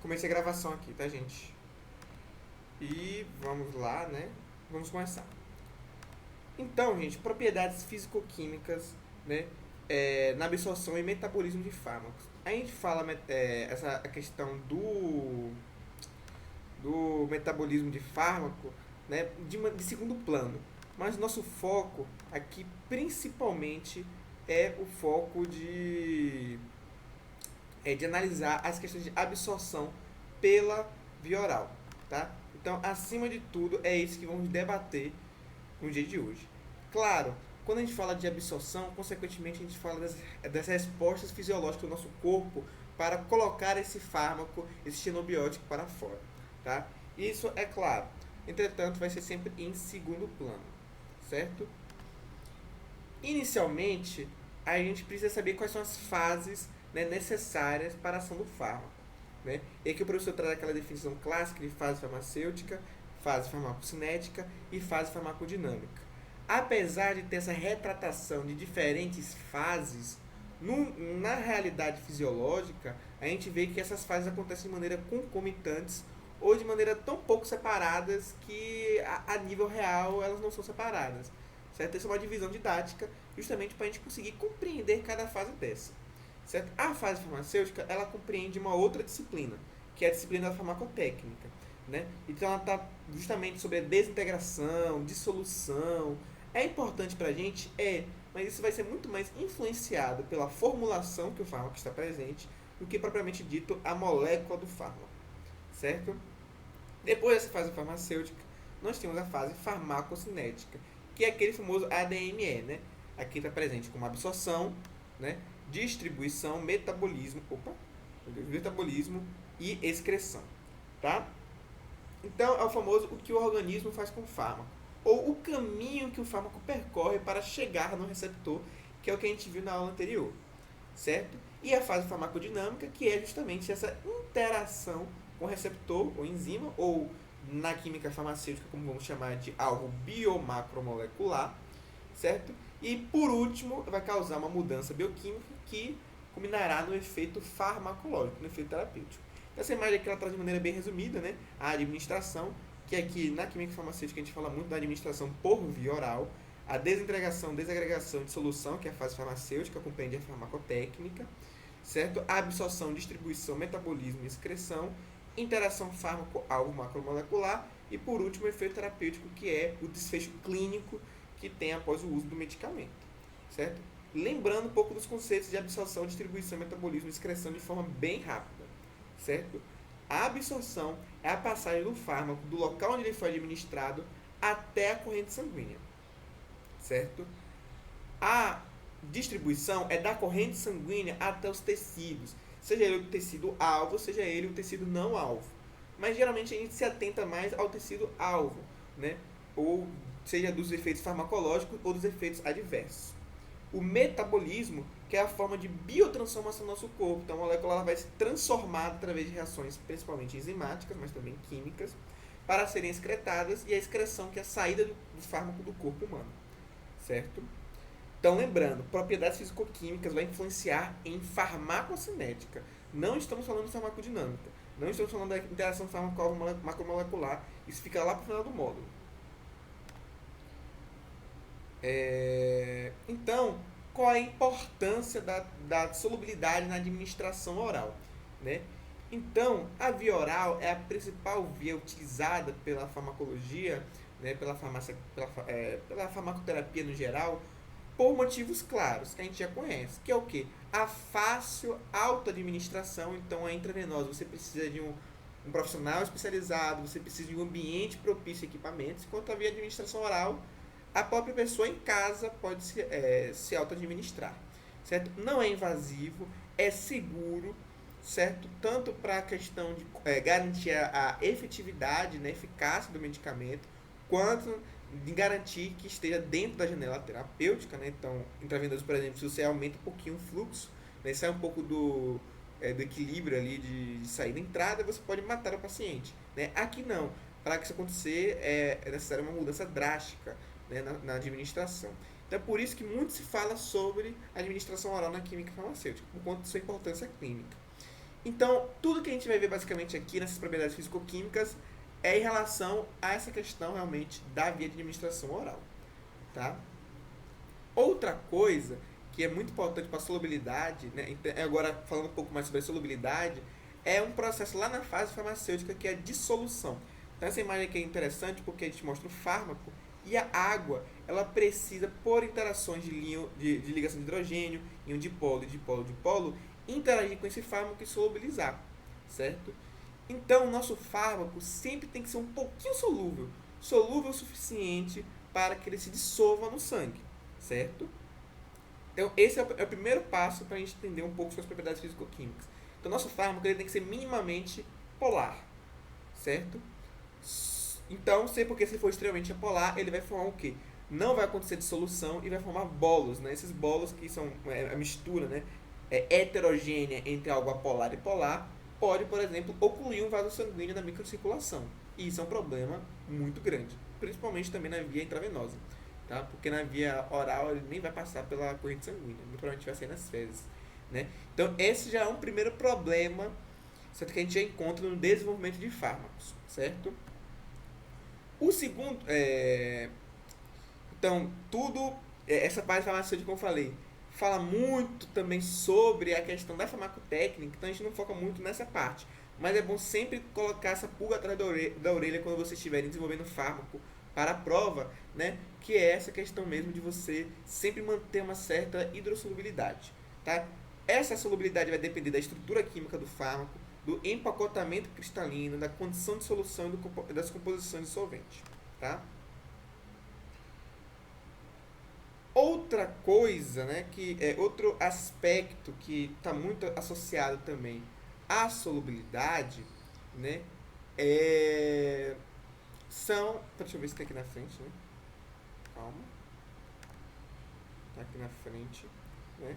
Comecei a gravação aqui, tá, gente? E vamos lá, né? Vamos começar. Então, gente, propriedades físico-químicas, né? Na absorção e metabolismo de fármacos. A gente fala a questão do metabolismo de fármaco, né? De segundo plano. Mas nosso foco aqui, principalmente, é o foco de analisar as questões de absorção pela via oral, tá? Então, acima de tudo, é isso que vamos debater no dia de hoje. Claro, quando a gente fala de absorção, consequentemente a gente fala das respostas fisiológicas do nosso corpo para colocar esse fármaco, esse xenobiótico para fora, tá? Isso é claro. Entretanto, vai ser sempre em segundo plano, certo? Inicialmente, a gente precisa saber quais são as fases, né, necessárias para a ação do fármaco. Né? E aqui o professor traz aquela definição clássica de fase farmacêutica, fase farmacocinética e fase farmacodinâmica. Apesar de ter essa retratação de diferentes fases, na realidade fisiológica, a gente vê que essas fases acontecem de maneira concomitantes ou de maneira tão pouco separadas que a nível real elas não são separadas. Certo? Essa é uma divisão didática justamente para a gente conseguir compreender cada fase dessa. Certo? A fase farmacêutica ela compreende uma outra disciplina, que é a disciplina da farmacotécnica. Né? Então ela está justamente sobre a desintegração, dissolução. É importante para a gente? Mas isso vai ser muito mais influenciado pela formulação que o fármaco está presente do que propriamente dito a molécula do fármaco. Certo? Depois dessa fase farmacêutica, nós temos a fase farmacocinética, que é aquele famoso ADME, né? Aqui está presente como absorção, né? Distribuição, metabolismo e excreção, tá? Então, é o famoso o que o organismo faz com o fármaco, ou o caminho que o fármaco percorre para chegar no receptor, que é o que a gente viu na aula anterior, certo? E a fase farmacodinâmica, que é justamente essa interação com o receptor, ou enzima, ou na química farmacêutica, como vamos chamar de algo biomacromolecular, certo? E por último, vai causar uma mudança bioquímica que culminará no efeito farmacológico, no efeito terapêutico. Essa imagem aqui ela traz de maneira bem resumida, né, a administração, que aqui na química farmacêutica a gente fala muito da administração por via oral, a desagregação e dissolução, que é a fase farmacêutica, compreende a farmacotécnica, certo? A absorção, distribuição, metabolismo e excreção, interação fármaco-alvo macromolecular e, por último, o efeito terapêutico, que é o desfecho clínico que tem após o uso do medicamento, certo? Lembrando um pouco dos conceitos de absorção, distribuição, metabolismo e excreção de forma bem rápida, certo? A absorção é a passagem do fármaco do local onde ele foi administrado até a corrente sanguínea, certo? A distribuição é da corrente sanguínea até os tecidos, seja ele o tecido alvo, seja ele o tecido não alvo. Mas geralmente a gente se atenta mais ao tecido alvo, né? Ou seja dos efeitos farmacológicos ou dos efeitos adversos. O metabolismo, que é a forma de biotransformação do nosso corpo. Então a molécula ela vai se transformar através de reações principalmente enzimáticas, mas também químicas, para serem excretadas, e a excreção, que é a saída do fármaco do corpo humano. Certo? Então, lembrando, propriedades fisicoquímicas vai influenciar em farmacocinética. Não estamos falando de farmacodinâmica. Não estamos falando da interação fármaco-macromolecular. Isso fica lá para o final do módulo. Então, qual é a importância da solubilidade na administração oral? Né? Então, a via oral é a principal via utilizada pela farmacologia, né, pela farmacoterapia no geral, por motivos claros, que a gente já conhece, que é o quê? A fácil auto-administração. Então, é intravenosa. Você precisa de um profissional especializado, você precisa de um ambiente propício a equipamentos, enquanto a via administração oral, a própria pessoa em casa pode se auto-administrar, certo? Não é invasivo, é seguro, certo? Tanto para a questão de garantir a efetividade, né, eficácia do medicamento, quanto de garantir que esteja dentro da janela terapêutica, né? Então, intravenoso, por exemplo, se você aumenta um pouquinho o fluxo, né, sai um pouco do equilíbrio ali de saída e entrada, você pode matar o paciente, né? Aqui não. Para que isso acontecer, é necessária uma mudança drástica, né, na administração. Então é por isso que muito se fala sobre administração oral na química farmacêutica, por conta de sua importância clínica. Então, tudo que a gente vai ver basicamente aqui nessas propriedades físico-químicas é em relação a essa questão realmente da via de administração oral, tá? Outra coisa que é muito importante para a solubilidade, né? Agora falando um pouco mais sobre a solubilidade, é um processo lá na fase farmacêutica que é a dissolução. Então essa imagem aqui é interessante porque a gente mostra o fármaco e a água, ela precisa, por interações de ligação de hidrogênio, íon dipolo e dipolo-dipolo, interagir com esse fármaco e solubilizar, certo? Então o nosso fármaco sempre tem que ser um pouquinho solúvel, solúvel o suficiente para que ele se dissolva no sangue, certo? Então, esse é o primeiro passo para a gente entender um pouco sobre as propriedades físico-químicas. Então, nosso fármaco ele tem que ser minimamente polar, certo? Então, porque se for extremamente apolar, ele vai formar o quê? Não vai acontecer dissolução e vai formar bolos, né? Esses bolos que são a mistura, né? Heterogênea entre algo apolar e polar, pode, por exemplo, ocluir um vaso sanguíneo na microcirculação. E isso é um problema muito grande, principalmente também na via intravenosa. Tá? Porque na via oral ele nem vai passar pela corrente sanguínea, muito provavelmente vai sair nas fezes, né? Então esse já é um primeiro problema, certo? Que a gente já encontra no desenvolvimento de fármacos, certo? O segundo, então essa parte farmacêutica, como eu falei, fala muito também sobre a questão da farmacotécnica, então a gente não foca muito nessa parte, mas é bom sempre colocar essa pulga atrás da orelha quando você estiver desenvolvendo fármaco para a prova, né? Que é essa questão mesmo de você sempre manter uma certa hidrossolubilidade, tá? Essa solubilidade vai depender da estrutura química do fármaco, do empacotamento cristalino, da condição de solução e das composições de solvente, tá? Outra coisa, né, que é outro aspecto que está muito associado também à solubilidade, né, deixa eu ver se tem aqui na frente, né? Calma. Tá aqui na frente, né?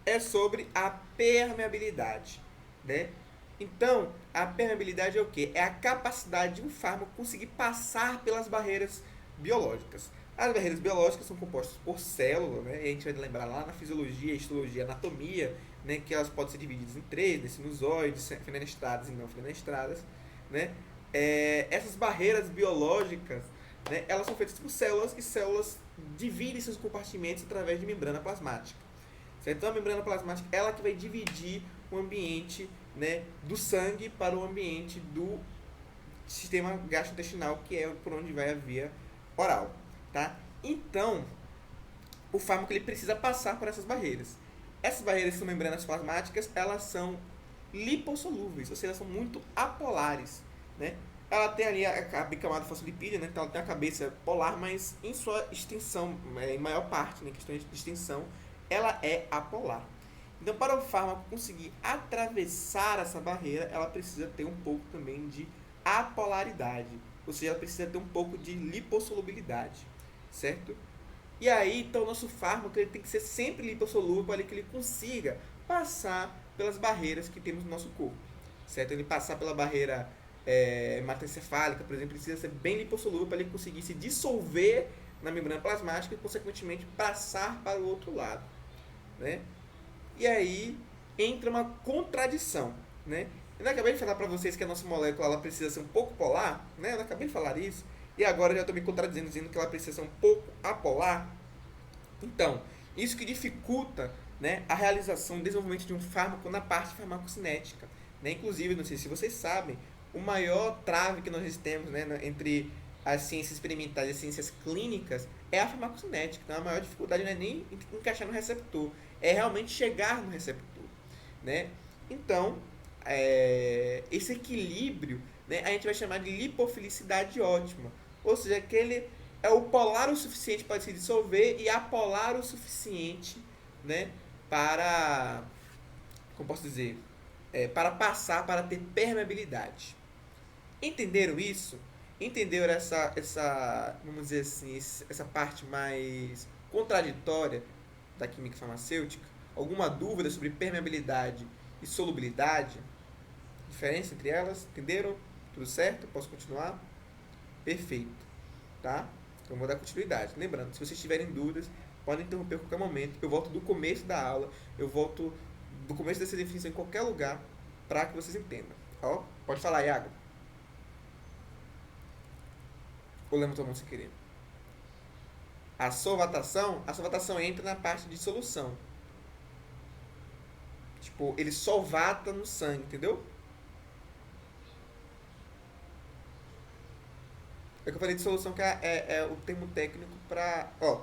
É sobre a permeabilidade, né? Então, a permeabilidade é o quê? É a capacidade de um fármaco conseguir passar pelas barreiras biológicas. As barreiras biológicas são compostas por células, né? E a gente vai lembrar lá na fisiologia, histologia, anatomia, né? Que elas podem ser divididas em três, né? Sinusoides, fenestradas e não fenestradas, né? Essas barreiras biológicas, né? Elas são feitas por células e células dividem seus compartimentos através de membrana plasmática. Certo? Então a membrana plasmática ela que vai dividir o ambiente, né, do sangue para o ambiente do sistema gastrointestinal, que é por onde vai a via oral, tá? Então, o fármaco ele precisa passar por essas barreiras. Essas barreiras são membranas plasmáticas, elas são lipossolúveis, ou seja, elas são muito apolares, né? Ela tem ali a bicamada fosfolipídia, né? Então ela tem a cabeça polar, mas em sua extensão, em maior parte, né, questão de extensão, ela é apolar. Então, para o fármaco conseguir atravessar essa barreira, ela precisa ter um pouco também de apolaridade, ou seja, ela precisa ter um pouco de lipossolubilidade, certo? E aí, então, o nosso fármaco ele tem que ser sempre lipossolúvel para que ele consiga passar pelas barreiras que temos no nosso corpo, certo? Ele passar pela barreira hematoencefálica, por exemplo, precisa ser bem lipossolúvel para ele conseguir se dissolver na membrana plasmática e, consequentemente, passar para o outro lado, né? E aí entra uma contradição, né? Eu acabei de falar para vocês que a nossa molécula ela precisa ser um pouco polar, né? Eu acabei de falar isso e agora eu já estou me contradizendo dizendo que ela precisa ser um pouco apolar. Então, isso que dificulta, né, a realização, o desenvolvimento de um fármaco na parte farmacocinética, né? Inclusive, não sei se vocês sabem, o maior trave que nós temos, né, entre as ciências experimentais e as ciências clínicas é a farmacocinética. Então a maior dificuldade não é nem encaixar no receptor, é realmente chegar no receptor, né? Então, esse equilíbrio, né, a gente vai chamar de lipofilicidade ótima, ou seja, aquele é o polar o suficiente para se dissolver e apolar o suficiente, né, para, como posso dizer, para passar, para ter permeabilidade. Entenderam isso? Entenderam essa, vamos dizer assim, essa parte mais contraditória da química farmacêutica? Alguma dúvida sobre permeabilidade e solubilidade? Diferença entre elas? Entenderam? Tudo certo? Posso continuar? Perfeito. Tá? Então vou dar continuidade. Lembrando, se vocês tiverem dúvidas, Podem interromper a qualquer momento. Eu volto do começo da aula, eu volto do começo dessa definição em qualquer lugar para que vocês entendam. Ó, pode falar, Iago. Ou lembra todo mundo sem querer? A solvatação entra na parte de solução. Tipo, ele solvata no sangue, entendeu? É que eu falei de solução, que é o termo técnico para. Ó,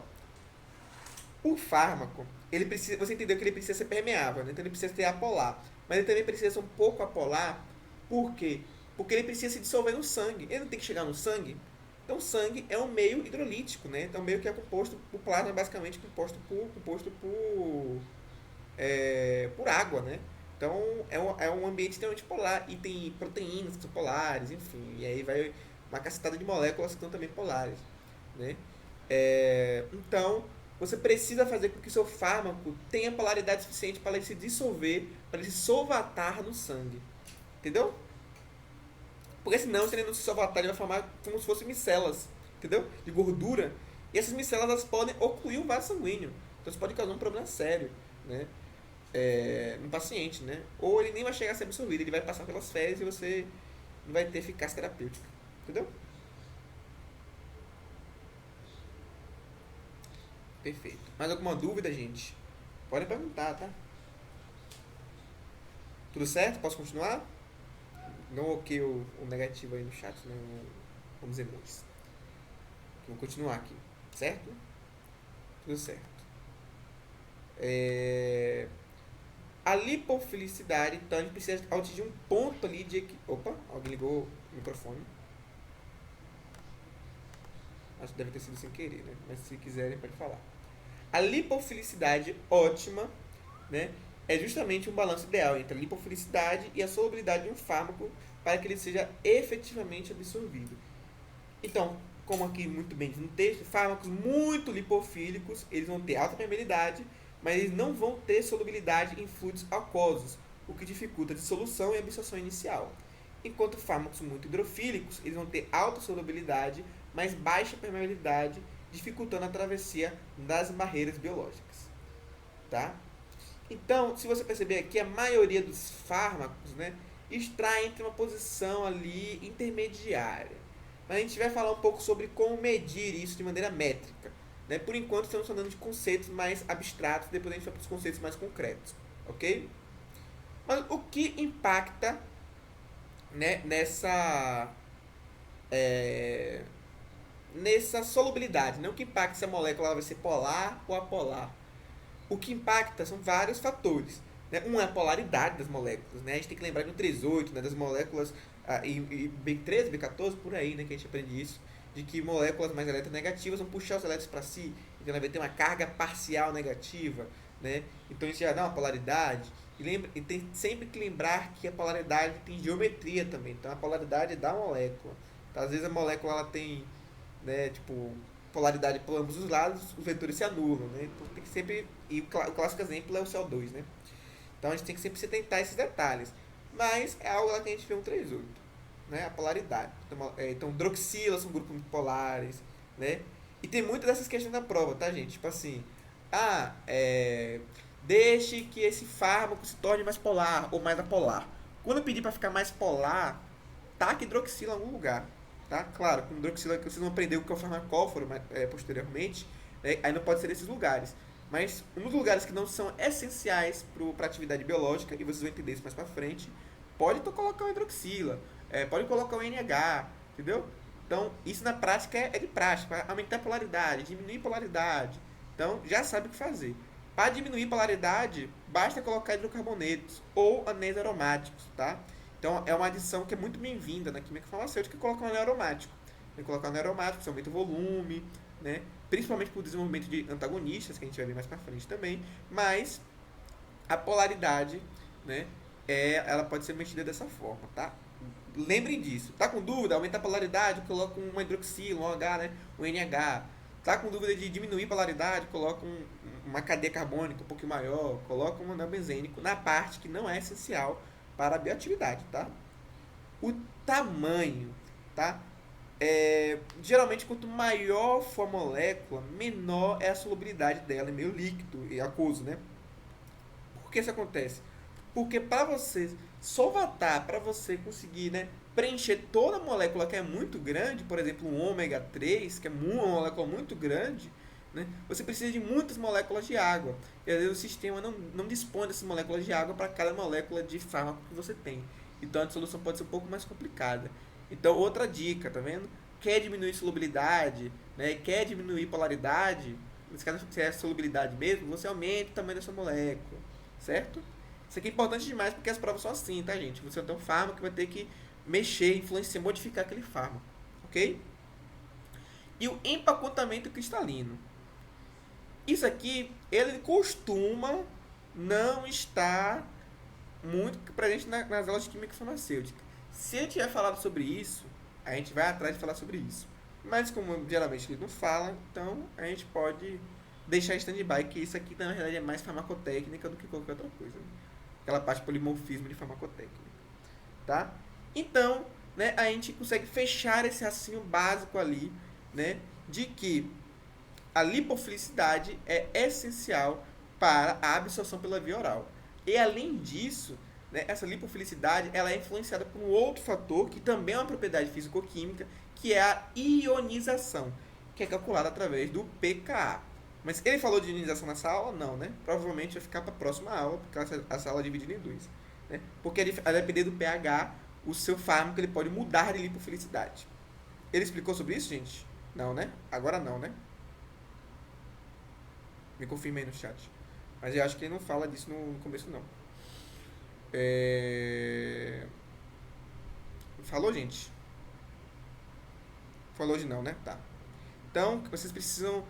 o fármaco, ele precisa, você entendeu que ele precisa ser permeável, né? Então ele precisa ser apolar. Mas ele também precisa ser um pouco apolar. Por quê? Porque ele precisa se dissolver no sangue. Ele não tem que chegar no sangue. Então o sangue é um meio hidrolítico, né? Então meio que é composto, o plasma é basicamente por água, né? Então é um ambiente extremamente polar e tem proteínas que são polares, enfim. E aí vai uma cacetada de moléculas que são também polares, né? Então você precisa fazer com que o seu fármaco tenha polaridade suficiente para ele se dissolver, para ele se solvatar no sangue. Entendeu? Porque senão, se ele não se solvatar, ele vai formar como se fossem micelas, entendeu? De gordura. E essas micelas elas podem ocluir o vaso sanguíneo. Então isso pode causar um problema sério, né? No paciente, né? Ou ele nem vai chegar a ser absorvido, ele vai passar pelas fezes e você não vai ter eficácia terapêutica. Entendeu? Perfeito. Mais alguma dúvida, gente? Pode perguntar, tá? Tudo certo? Posso continuar? Não ok o negativo aí no chat, né? Vamos emojis. Vamos continuar aqui, certo? Tudo certo. A lipofilicidade, então a gente precisa atingir um ponto ali de... Opa, alguém ligou o microfone. Acho que deve ter sido sem querer, né? Mas se quiserem, pode falar. A lipofilicidade ótima, né, é justamente um balanço ideal entre a lipofilicidade e a solubilidade de um fármaco para que ele seja efetivamente absorvido. Então, como aqui muito bem diz no texto, fármacos muito lipofílicos, eles vão ter alta permeabilidade, mas eles não vão ter solubilidade em fluidos aquosos, o que dificulta a dissolução e a absorção inicial. Enquanto fármacos muito hidrofílicos, eles vão ter alta solubilidade, mas baixa permeabilidade, dificultando a travessia das barreiras biológicas. Tá? Então, se você perceber aqui, a maioria dos fármacos, né, está entre uma posição ali intermediária. Mas a gente vai falar um pouco sobre como medir isso de maneira métrica. Né? Por enquanto, estamos falando de conceitos mais abstratos, depois a gente vai para os conceitos mais concretos. Ok? Mas o que impacta, né, nessa solubilidade? Não o que impacta se a molécula vai ser polar ou apolar. O que impacta são vários fatores. Né? Um é a polaridade das moléculas. Né? A gente tem que lembrar no 38, né, das moléculas, e B13, B14, por aí, né, que a gente aprende isso, de que moléculas mais eletronegativas vão puxar os elétrons para si, então ela vai ter uma carga parcial negativa. Né? Então isso já dá uma polaridade. E tem sempre que lembrar que a polaridade tem geometria também. Então a polaridade da molécula. Então, às vezes a molécula ela tem, né, tipo, polaridade por ambos os lados, os vetores se anulam, né? Então tem que sempre... E o clássico exemplo é o CO2, né? Então a gente tem que sempre se atentar a esses detalhes. Mas é algo lá que a gente vê um 38, né? A polaridade. Então hidroxilas são grupos muito polares, né? E tem muitas dessas questões na prova, tá, gente? Tipo assim, deixe que esse fármaco se torne mais polar ou mais apolar. Quando eu pedir para ficar mais polar, taque hidroxila em algum lugar. Tá? Claro, com hidroxila que vocês vão aprender o que é o farmacóforo posteriormente, né? Aí não pode ser nesses lugares. Mas um dos lugares que não são essenciais para a atividade biológica, e vocês vão entender isso mais para frente, pode colocar o hidroxila, pode colocar o NH, entendeu? Então, isso na prática é de prática, para aumentar a polaridade, diminuir a polaridade. Então, já sabe o que fazer. Para diminuir a polaridade, basta colocar hidrocarbonetos ou anéis aromáticos, tá? Então, é uma adição que é muito bem-vinda na química farmacêutica, colocar um anel aromático. Colocar um anel aromático, você aumenta o volume, né? Principalmente por desenvolvimento de antagonistas, que a gente vai ver mais pra frente também. Mas a polaridade, né, ela pode ser mexida dessa forma, tá? Lembrem disso. Tá com dúvida? Aumenta a polaridade, coloca uma hidroxila, um OH, né? Um NH. Tá com dúvida de diminuir a polaridade, coloca uma cadeia carbônica um pouquinho maior, coloca um anel benzênico na parte que não é essencial para a bioatividade, tá? O tamanho, tá? Geralmente, quanto maior for a molécula, menor é a solubilidade dela em meio líquido e aquoso, né? Por que isso acontece? Porque para você solvatar, para você conseguir, né, preencher toda a molécula que é muito grande, por exemplo, um ômega 3, que é uma molécula muito grande, né, você precisa de muitas moléculas de água. E às vezes o sistema não dispõe dessas moléculas de água para cada molécula de fármaco que você tem. Então a solução pode ser um pouco mais complicada. Então, outra dica, tá vendo? Quer diminuir solubilidade, né, quer diminuir polaridade, nesse caso, se é solubilidade mesmo, você aumenta o tamanho da sua molécula, certo? Isso aqui é importante demais porque as provas são assim, tá, gente? Você tem um fármaco que vai ter que mexer, influenciar, modificar aquele fármaco, ok? E o empacotamento cristalino. Isso aqui, ele costuma não estar muito presente nas aulas de química farmacêutica. Se a gente tiver falado sobre isso, a gente vai atrás de falar sobre isso. Mas como geralmente ele não fala, então a gente pode deixar em stand-by que isso aqui na verdade é mais farmacotécnica do que qualquer outra coisa. Né? Aquela parte de polimorfismo de farmacotécnica. Tá? Então, né, a gente consegue fechar esse raciocínio básico ali, né, de que a lipofilicidade é essencial para a absorção pela via oral. E além disso, né, essa lipofilicidade ela é influenciada por um outro fator que também é uma propriedade físico-química, que é a ionização, que é calculada através do pKa. Mas ele falou de ionização nessa aula? Não, né? Provavelmente vai ficar para a próxima aula, porque essa aula é dividida em dois. Né? Porque a depender do pH, o seu fármaco ele pode mudar de lipofilicidade. Ele explicou sobre isso, gente? Não, né? Agora não, né? Me confirme aí no chat. Mas eu acho que ele não fala disso no começo, não. Falou, gente? Falou de não, né? Tá. Então, vocês precisam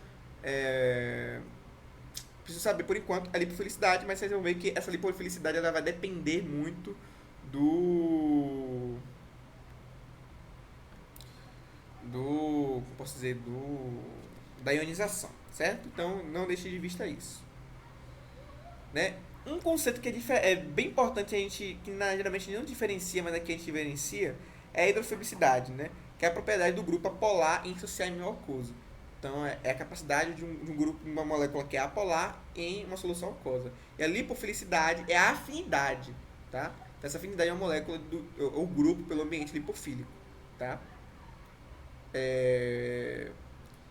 saber, por enquanto, a lipofilicidade, mas vocês vão ver que essa lipofilicidade ela vai depender muito como posso dizer, da ionização, certo? Então, não deixe de vista isso. Né? Um conceito que é bem importante a gente, que geralmente a gente não diferencia, mas aqui a gente diferencia, é a hidrofobicidade, né? Que é a propriedade do grupo apolar em dissociar em meio aquoso. Então, é a capacidade de um grupo, uma molécula que é apolar em uma solução aquosa. E a lipofilicidade é a afinidade, tá? Então, essa afinidade é uma molécula ou grupo pelo ambiente lipofílico, tá?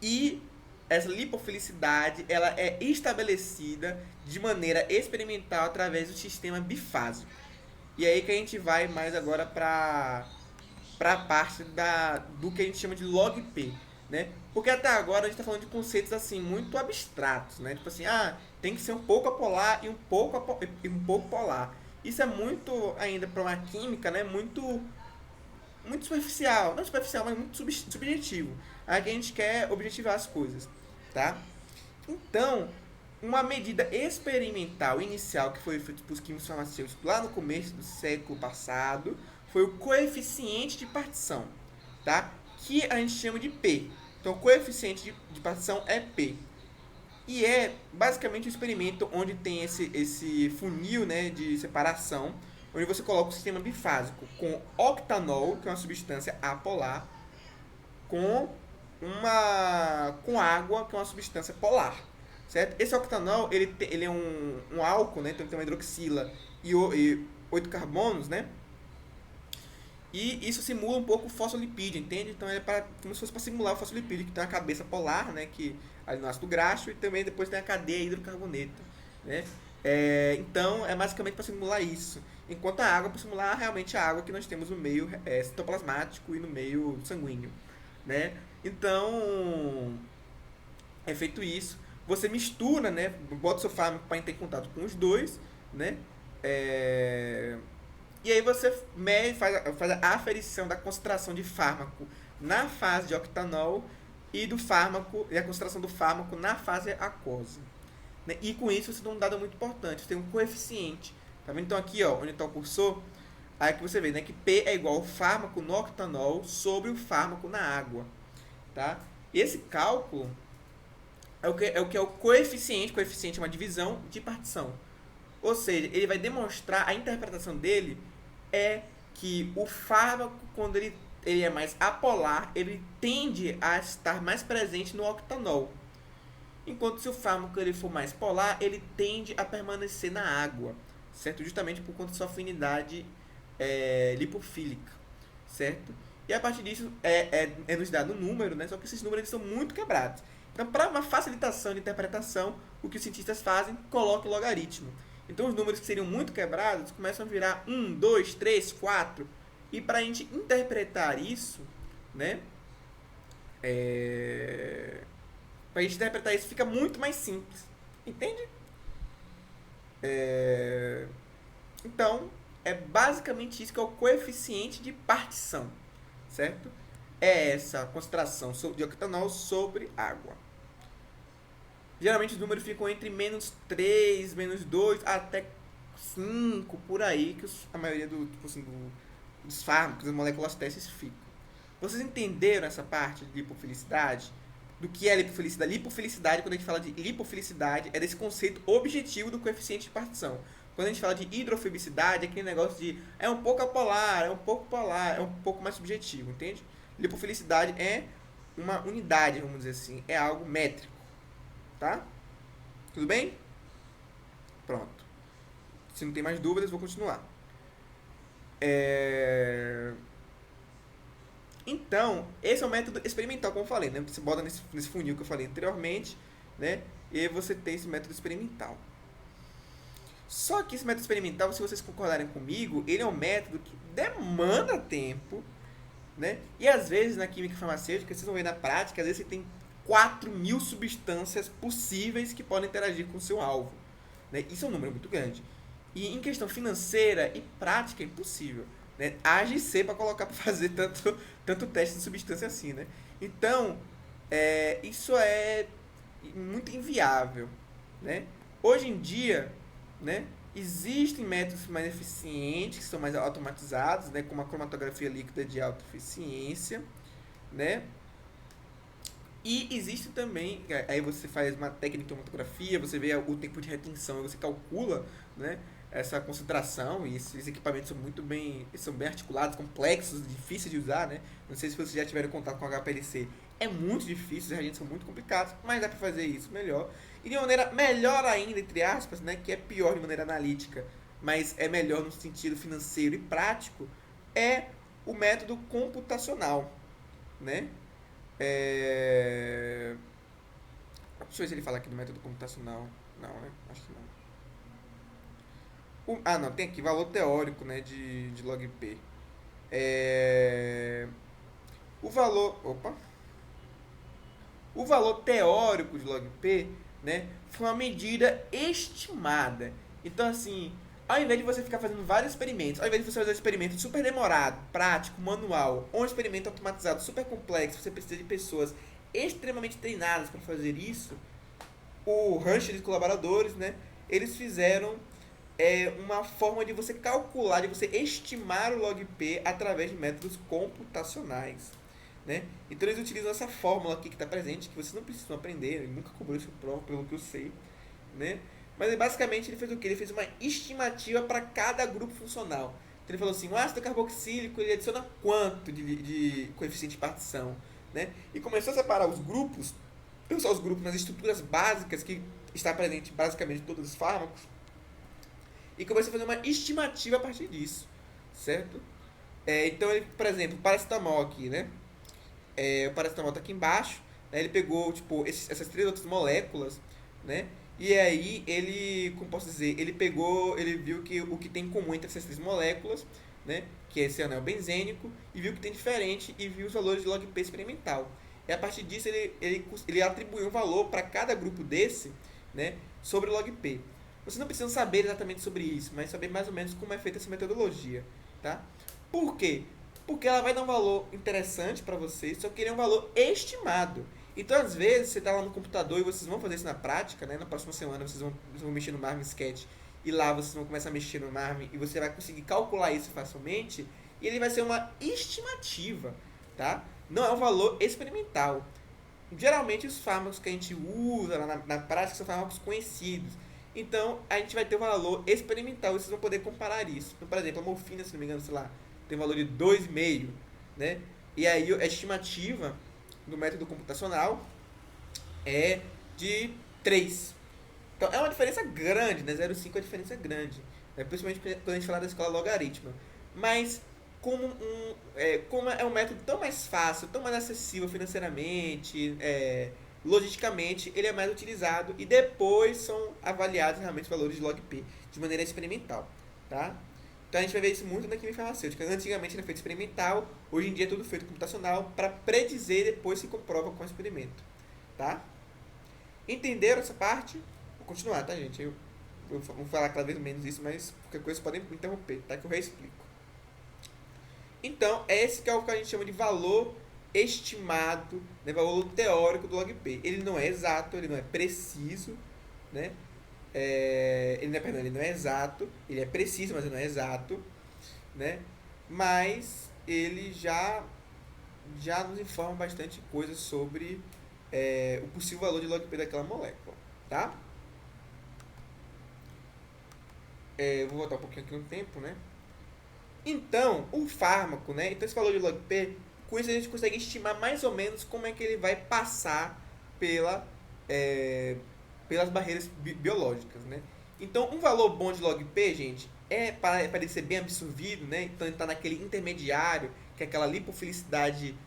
E essa lipofilicidade ela é estabelecida de maneira experimental através do sistema bifásico. E aí que a gente vai mais agora para a parte do que a gente chama de log P, né? Porque até agora a gente está falando de conceitos assim muito abstratos, né? Tipo assim, tem que ser um pouco apolar e um pouco polar. Isso é muito ainda para uma química, né? Muito superficial, não superficial, mas muito subjetivo. Aqui a gente quer objetivar as coisas, tá? Então, uma medida experimental inicial que foi feita pelos químicos farmacêuticos lá no começo do século passado foi o coeficiente de partição, tá? Que a gente chama de P. Então, o coeficiente de partição é P. E é basicamente um experimento onde tem esse funil, né, de separação, onde você coloca o sistema bifásico com octanol, que é uma substância apolar, com água, que é uma substância polar. Certo? Esse octanol ele é um álcool, né? Então ele tem uma hidroxila e 8 carbonos, né? E isso simula um pouco o fosfolipídio, entende? Então é como se fosse para simular o fosfolipídio, que tem a cabeça polar, né? Que ali no ácido graxo, e também depois tem a cadeia hidrocarboneta, né? Então é basicamente para simular isso. Enquanto a água para simular realmente a água que nós temos no meio citoplasmático e no meio sanguíneo, né? Então é feito isso. Você mistura, né? Bota o seu fármaco para entrar em contato com os dois, né? E aí você faz a aferição da concentração de fármaco na fase de octanol e a concentração do fármaco na fase aquosa. Né? E com isso você tem um dado muito importante, você tem um coeficiente. Tá vendo? Então aqui, ó, onde está o cursor, aí que você vê, né, que P é igual ao fármaco no octanol sobre o fármaco na água. Tá? Esse cálculo é o que é o coeficiente. Coeficiente é uma divisão de partição. Ou seja, ele vai demonstrar, a interpretação dele é que o fármaco, quando ele ele é mais apolar, ele tende a estar mais presente no octanol. Enquanto se o fármaco ele for mais polar, ele tende a permanecer na água, certo? Justamente por conta da sua afinidade lipofílica, certo? E a partir disso é nos dado um número, né? Só que esses números eles são muito quebrados. Então, para uma facilitação de interpretação, o que os cientistas fazem? Colocam logaritmo. Então, os números que seriam muito quebrados começam a virar 1, 2, 3, 4. E para a gente interpretar isso, né? Para a gente interpretar isso fica muito mais simples. Entende? Então, é basicamente isso que é o coeficiente de partição, certo? É essa concentração de octanol sobre água. Geralmente os números ficam entre menos 3, menos 2, até 5, por aí, que a maioria dos fármacos, das moléculas testes ficam. Vocês entenderam essa parte de lipofilicidade? Do que é lipofilicidade? Lipofilicidade, quando a gente fala de lipofilicidade, é desse conceito objetivo do coeficiente de partição. Quando a gente fala de hidrofobicidade, é aquele negócio de é um pouco apolar, é um pouco polar, é um pouco mais subjetivo, entende? Lipofilicidade é uma unidade, vamos dizer assim, é algo métrico, tá? Tudo bem? Pronto. Se não tem mais dúvidas, vou continuar. Então, esse é o método experimental, como eu falei, né? Você bota nesse funil que eu falei anteriormente, né? E aí você tem esse método experimental. Só que esse método experimental, se vocês concordarem comigo, ele é um método que demanda tempo, né? E às vezes na química farmacêutica, vocês vão ver na prática, às vezes você tem 4.000 substâncias possíveis que podem interagir com o seu alvo, né? Isso é um número muito grande. E em questão financeira e prática é impossível, né? Haja ser para colocar para fazer tanto teste de substância assim, né? Então, isso é muito inviável, né? Hoje em dia, né, existem métodos mais eficientes, que são mais automatizados, né, como a cromatografia líquida de alta eficiência, né? E existe também, aí você faz uma técnica de cromatografia, você vê o tempo de retenção, você calcula, né, essa concentração, e esses equipamentos são bem articulados, complexos, difíceis de usar, né? Não sei se vocês já tiveram contato com HPLC. É muito difícil, os reagentes são muito complicados, mas dá para fazer isso melhor. E de maneira melhor ainda, entre aspas, né, que é pior de maneira analítica, mas é melhor no sentido financeiro e prático, é o método computacional, né? Deixa eu ver se ele fala aqui do método computacional. Não, né? Acho que não. Não, tem aqui valor teórico, né, de log P. O valor. Opa! O valor teórico de log P, né, foi uma medida estimada. Então, assim, ao invés de você ficar fazendo vários experimentos, ao invés de você fazer um experimento super demorado, prático, manual, ou um experimento automatizado super complexo, você precisa de pessoas extremamente treinadas para fazer isso, o Rancher e os colaboradores, né, eles fizeram uma forma de você calcular, de você estimar o log P através de métodos computacionais, né? Então eles utilizam essa fórmula aqui que está presente, que vocês não precisam aprender, ele nunca cobrou isso prova, pelo que eu sei, né? Mas basicamente ele fez o que? Ele fez uma estimativa para cada grupo funcional. Então ele falou assim, o ácido carboxílico ele adiciona quanto de coeficiente de partição, né? E começou a separar os grupos, não só os grupos, mas as estruturas básicas que está presente basicamente em todos os fármacos, e começou a fazer uma estimativa a partir disso, certo? Então, ele, por exemplo, o paracetamol aqui, né? O paracetamol está aqui embaixo, né? Ele pegou, tipo, essas 3 outras moléculas, né? E aí, como posso dizer, ele viu que o que tem em comum entre essas 3 moléculas, né? Que é esse anel benzênico, e viu que tem diferente, e viu os valores de log P experimental. E a partir disso, ele atribuiu um valor para cada grupo desse, né? Sobre o log P. Vocês não precisam saber exatamente sobre isso, mas saber mais ou menos como é feita essa metodologia, tá? Por quê? Porque ela vai dar um valor interessante para vocês, só que ele é um valor estimado. Então, às vezes, você está lá no computador e vocês vão fazer isso na prática, né? Na próxima semana vocês vão mexer no Marvin Sketch e lá vocês vão começar a mexer no Marvin e você vai conseguir calcular isso facilmente e ele vai ser uma estimativa, tá? Não é um valor experimental. Geralmente, os fármacos que a gente usa na prática são fármacos conhecidos. Então, a gente vai ter um valor experimental e vocês vão poder comparar isso. Então, por exemplo, a morfina, se não me engano, sei lá, tem um valor de 2,5, né? E aí a estimativa do método computacional é de 3. Então é uma diferença grande, né? 0,5 é uma diferença grande, né? Principalmente quando a gente fala da escala logarítmica. Mas como é um método tão mais fácil, tão mais acessível financeiramente, logisticamente, ele é mais utilizado e depois são avaliados realmente os valores de log P de maneira experimental, tá? Então a gente vai ver isso muito na química farmacêutica. Antigamente era feito experimental, hoje em dia é tudo feito computacional para predizer e depois se comprova com o experimento, tá? Entenderam essa parte? Vou continuar, tá, gente? Eu vou falar cada vez menos isso, mas qualquer coisa podem me interromper, tá? Que eu reexplico. Então, esse que é o que a gente chama de valor estimado, né? Valor teórico do log P. Ele não é exato, ele não é preciso, né? Ele não é exato, ele é preciso, mas ele não é exato, né? Mas ele já nos informa bastante coisa sobre o possível valor de log P daquela molécula, tá? Vou voltar um pouquinho aqui no tempo, né? Então, o fármaco, né? Então, esse valor de log P, com isso a gente consegue estimar mais ou menos como é que ele vai passar pelas barreiras biológicas, né? Então, um valor bom de log P, gente, para ele ser bem absorvido, né? Então, ele está naquele intermediário, que é aquela lipofilicidade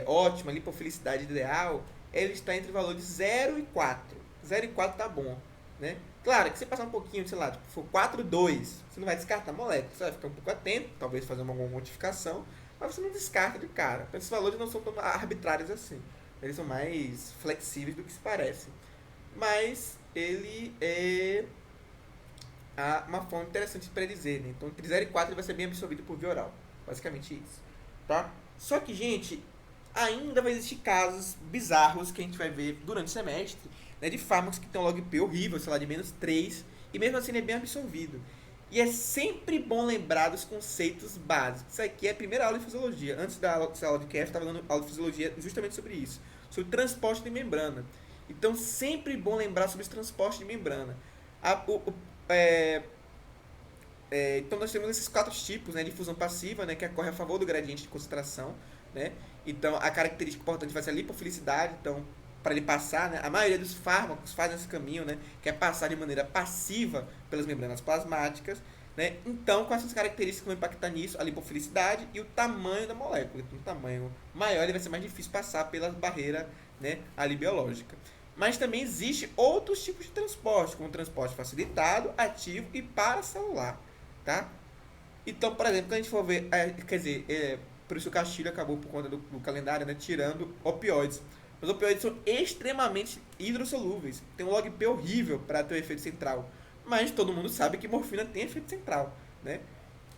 ótima, lipofilicidade ideal, ele está entre valores 0 e 4. 0 e 4 tá bom, né? Claro que se passar um pouquinho, sei lá, tipo, for 4, 2, você não vai descartar a molécula. Você vai ficar um pouco atento, talvez fazer alguma modificação, mas você não descarta de cara. Então, esses valores não são tão arbitrários assim. Eles são mais flexíveis do que se parece. Mas ele é uma forma interessante de predizer, né? Então, entre 0 e 4 ele vai ser bem absorvido por via oral. Basicamente isso, tá? Só que, gente, ainda vai existir casos bizarros que a gente vai ver durante o semestre, né, de fármacos que tem um log P horrível, sei lá, de menos 3, e mesmo assim ele é bem absorvido. E é sempre bom lembrar dos conceitos básicos. Isso aqui é a primeira aula de fisiologia. Antes da aula de QF, estava dando aula de fisiologia justamente sobre isso, sobre transporte de membrana. Então, sempre bom lembrar sobre esse transporte de membrana. Então, nós temos esses 4 tipos, né, de fusão passiva, né, que ocorre a favor do gradiente de concentração, né? Então, a característica importante vai ser a lipofilicidade. Então, para ele passar, né, a maioria dos fármacos fazem esse caminho, né, que é passar de maneira passiva pelas membranas plasmáticas, né? Então, com essas características vão impactar nisso a lipofilicidade e o tamanho da molécula. Então, um tamanho maior, ele vai ser mais difícil passar pela barreira, né, ali biológica. Mas também existe outros tipos de transporte, como transporte facilitado, ativo e paracelular, tá? Então, por exemplo, quando a gente for ver, por isso o Castilho acabou por conta do calendário, né, tirando opioides. Os opioides são extremamente hidrossolúveis, tem um log P horrível para ter o efeito central. Mas todo mundo sabe que morfina tem efeito central, né?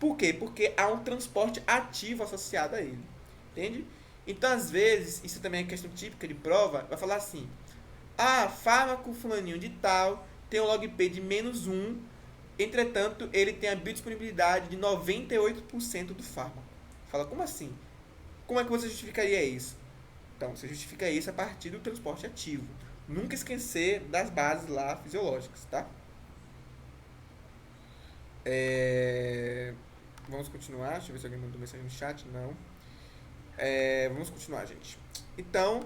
Por quê? Porque há um transporte ativo associado a ele, entende? Então, às vezes, isso também é questão típica de prova, vai falar assim: fármaco fulaninho de tal tem um log P de menos 1, entretanto, ele tem a biodisponibilidade de 98% do fármaco. Fala, como assim? Como é que você justificaria isso? Então, você justifica isso a partir do transporte ativo. Nunca esquecer das bases lá fisiológicas, tá? Vamos continuar. Deixa eu ver se alguém mandou mensagem no chat. Não. Vamos continuar, gente. Então,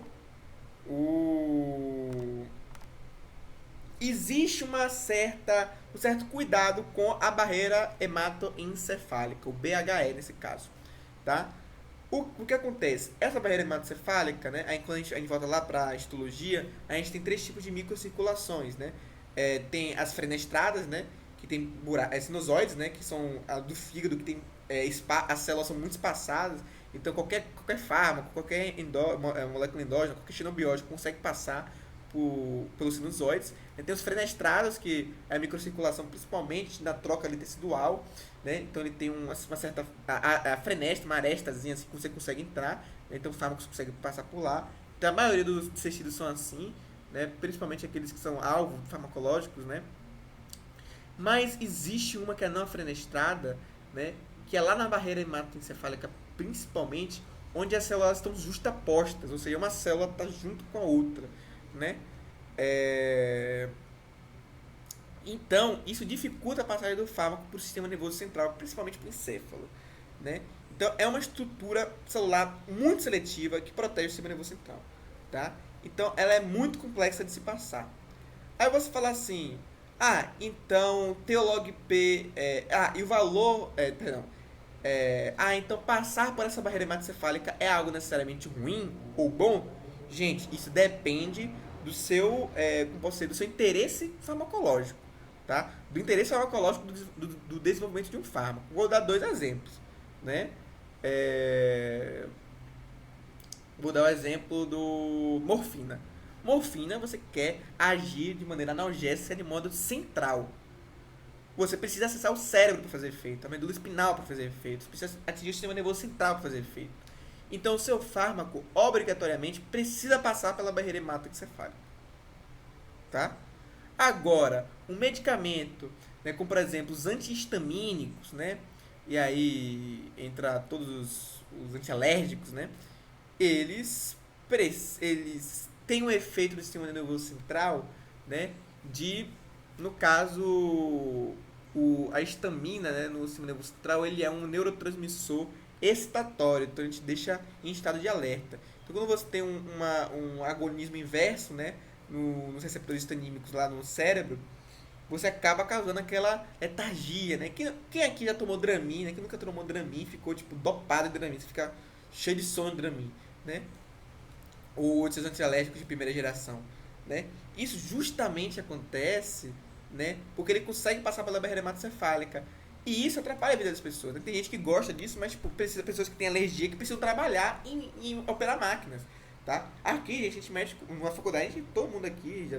existe um certo cuidado com a barreira hematoencefálica, o BHE nesse caso, tá? O que acontece? Essa barreira hematoencefálica, né, aí quando a gente volta lá para a histologia, a gente tem 3 tipos de microcirculações, né? Tem as fenestradas, né, que tem sinusoides, né, que são a do fígado, que tem as células são muito espaçadas, então qualquer fármaco, qualquer molécula endógena, qualquer xenobiótico consegue passar pelos sinusoides. Tem os fenestrados, que é a microcirculação principalmente na troca ali tecidual, né? Então ele tem uma certa a fenestra, uma arestazinha assim que você consegue entrar, né? Então os fármacos conseguem passar por lá. Então a maioria dos tecidos são assim, né? Principalmente aqueles que são alvo farmacológicos, né? Mas existe uma que é não fenestrada, né? Que é lá na barreira hematoencefálica principalmente, onde as células estão justapostas, ou seja, uma célula está junto com a outra, né? Então, isso dificulta a passagem do fármaco para o sistema nervoso central, principalmente para o encéfalo, né? Então, Então, é uma estrutura celular muito seletiva que protege o sistema nervoso central, tá? Então, ela é muito complexa de se passar. Aí você fala assim, então teu log P, e o valor, então passar por essa barreira hematocefálica é algo necessariamente ruim ou bom? Gente, isso depende do seu, como posso dizer, do seu interesse farmacológico, tá? Do interesse farmacológico do desenvolvimento de um fármaco. Vou dar dois exemplos, né? Vou dar o exemplo do morfina. Morfina, você quer agir de maneira analgésica de modo central. Você precisa acessar o cérebro para fazer efeito, a medula espinal para fazer efeito, você precisa atingir o sistema nervoso central para fazer efeito. Então, o seu fármaco, obrigatoriamente, precisa passar pela barreira hematoencefálica. Tá? Agora, um medicamento, né, como por exemplo os antihistamínicos, né, e aí entra todos os antialérgicos, né, eles têm um efeito do sistema nervoso central, né, de, no caso, a histamina, né, no sistema nervoso central, ele é um neurotransmissor excitatório, então a gente deixa em estado de alerta. Então, quando você tem um agonismo inverso, né, nos receptores histanímicos lá no cérebro, você acaba causando aquela letargia, né? Quem aqui já tomou Dramin, né? Quem nunca tomou Dramin ficou, tipo, dopado de Dramin, você fica cheio de sono de Dramin, né? Ou outros antialérgicos de primeira geração, né? Isso justamente acontece, né? Porque ele consegue passar pela barreira hematocefálica. E isso atrapalha a vida das pessoas, né? Tem gente que gosta disso, mas tipo, precisa pessoas que têm alergia, que precisam trabalhar em operar máquinas, tá? Aqui, a gente mexe na faculdade, todo mundo aqui já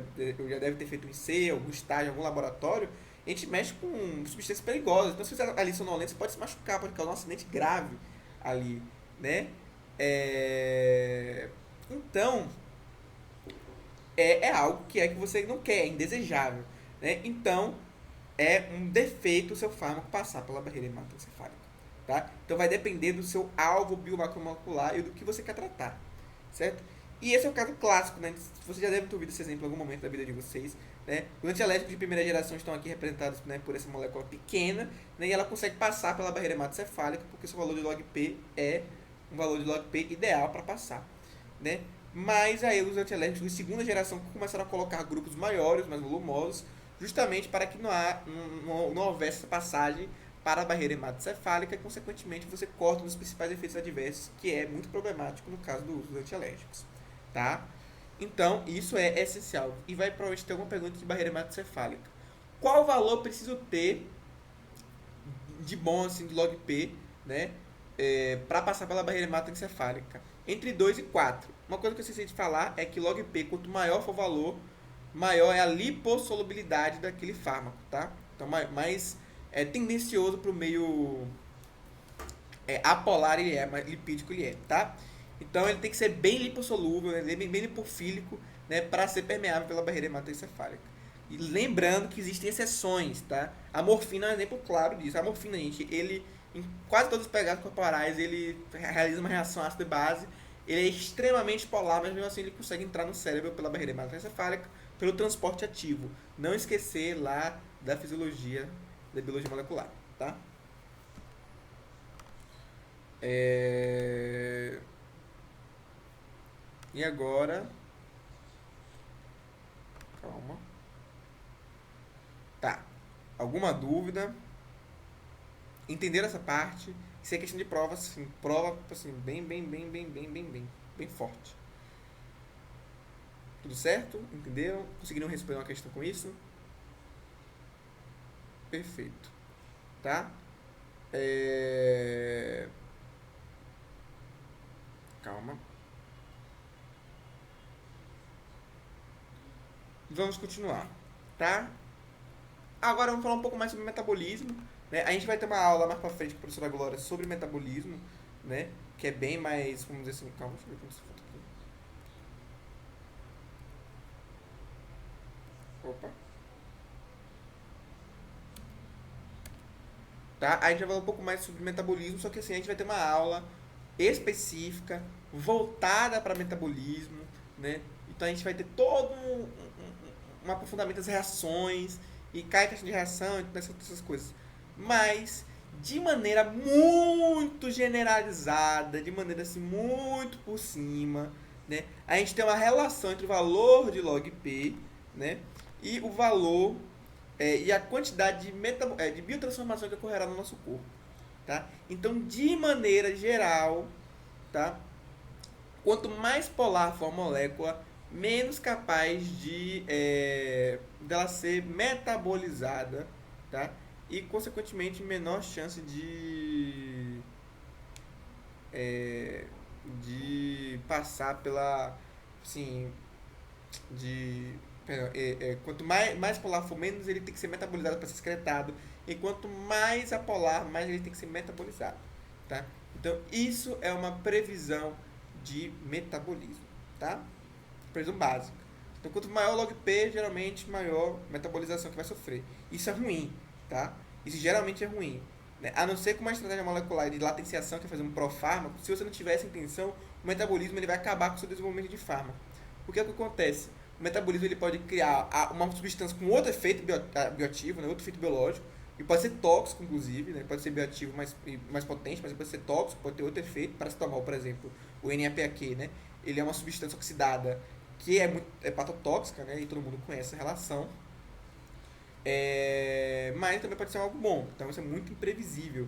deve ter feito um IC, algum estágio, algum laboratório, a gente mexe com substâncias perigosas. Então, se você ali sonolento, você pode se machucar, pode causar um acidente grave ali, né? Então, é algo que você não quer, é indesejável, né? Então, é um defeito o seu fármaco passar pela barreira hematoencefálica, tá? Então, vai depender do seu alvo biomacromolecular e do que você quer tratar, certo? E esse é o caso clássico, né? Você já deve ter ouvido esse exemplo em algum momento da vida de vocês, né? Os antialérgicos de primeira geração estão aqui representados, né, por essa molécula pequena, né? E ela consegue passar pela barreira hematocefálica porque seu valor de log P é um valor de log P ideal para passar, né? Mas aí os antialérgicos de segunda geração começaram a colocar grupos maiores, mais volumosos, justamente para que não houvesse essa passagem para a barreira hematocefálica e, consequentemente, você corta um dos principais efeitos adversos, que é muito problemático no caso do uso dos antialérgicos, tá? Então, isso é essencial. E vai provavelmente ter alguma pergunta de barreira hematocefálica. Qual valor preciso ter de bom, assim, de log P, né, para passar pela barreira hematoencefálica? Entre 2 e 4. Uma coisa que eu esqueci de falar é que log P, quanto maior for o valor, maior é a lipossolubilidade daquele fármaco, tá? Então, mais tendencioso para o meio apolar ele é, mais lipídico ele é, tá? Então, ele tem que ser bem lipossolúvel, né? Bem lipofílico, né? Para ser permeável pela barreira hematoencefálica. E lembrando que existem exceções, tá? A morfina é um exemplo claro disso. A morfina, gente, ele, em quase todos os pegados corporais, ele realiza uma reação ácido-base. Ele é extremamente polar, mas mesmo assim ele consegue entrar no cérebro pela barreira hematoencefálica, pelo transporte ativo. Não esquecer lá da fisiologia, da biologia molecular, tá? E agora... Calma. Tá. Alguma dúvida? Entenderam essa parte? Isso é questão de prova, assim, prova assim, bem forte. Tudo certo? Entenderam? Conseguiram responder uma questão com isso? Perfeito. Tá? Calma. Vamos continuar, tá? Agora vamos falar um pouco mais sobre metabolismo, né? A gente vai ter uma aula mais pra frente com a professora Glória sobre metabolismo, né? Que é bem mais, vamos dizer assim, calma, deixa eu ver como se foto aqui. Opa. Tá? A gente vai falar um pouco mais sobre metabolismo, só que assim, a gente vai ter uma aula específica, voltada para metabolismo, né? Então a gente vai ter todo um aprofundamento das reações, e cai questão de reação e essas coisas. Mas de maneira muito generalizada, de maneira assim muito por cima, né? A gente tem uma relação entre o valor de log P, né, e o valor e a quantidade de biotransformação que ocorrerá no nosso corpo, tá? Então, de maneira geral, tá? Quanto mais polar for a molécula, menos capaz dela ser metabolizada, tá? E consequentemente menor chance de passar pela, assim, de perdão, quanto mais polar for, menos ele tem que ser metabolizado para ser excretado, e quanto mais apolar, mais ele tem que ser metabolizado, tá? Então isso é uma previsão de metabolismo, tá? Previsão básica. Então quanto maior log P, geralmente maior metabolização que vai sofrer. Isso é ruim, tá? Isso geralmente é ruim, né? A não ser com uma estratégia molecular de latenciação, que é fazer um profármaco. Se você não tiver essa intenção, o metabolismo ele vai acabar com o seu desenvolvimento de fármaco. Porque é o que acontece? O metabolismo ele pode criar uma substância com outro efeito bioativo, né, outro efeito biológico, e pode ser tóxico, inclusive, né, pode ser bioativo mais potente, mas pode ser tóxico, pode ter outro efeito. Paracetamol, por exemplo, o NAPAQ, né, ele é uma substância oxidada que é patotóxica, né, e todo mundo conhece essa relação, mas também pode ser algo bom, então isso é muito imprevisível.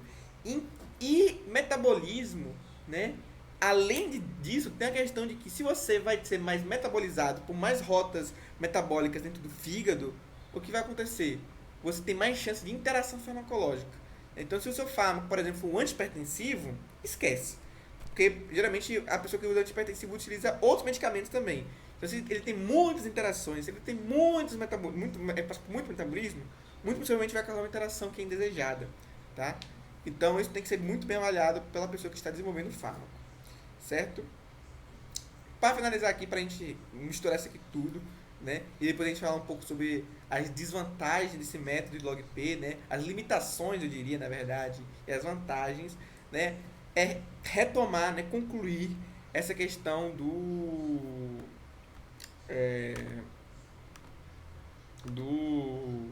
E metabolismo, né? Além disso, tem a questão de que se você vai ser mais metabolizado por mais rotas metabólicas dentro do fígado, o que vai acontecer? Você tem mais chance de interação farmacológica. Então, se o seu fármaco, por exemplo, for um antihipertensivo, esquece. Porque geralmente a pessoa que usa antihipertensivo utiliza outros medicamentos também. Então, se ele tem muitas interações, se ele tem muito metabolismo, muito possivelmente vai causar uma interação que é indesejada, tá? Então, isso tem que ser muito bem avaliado pela pessoa que está desenvolvendo o fármaco, certo? Para finalizar aqui, para a gente misturar isso aqui tudo, né? E depois a gente falar um pouco sobre as desvantagens desse método de log P, né? As limitações, eu diria, na verdade, e as vantagens, né? É retomar, né? Concluir essa questão é, do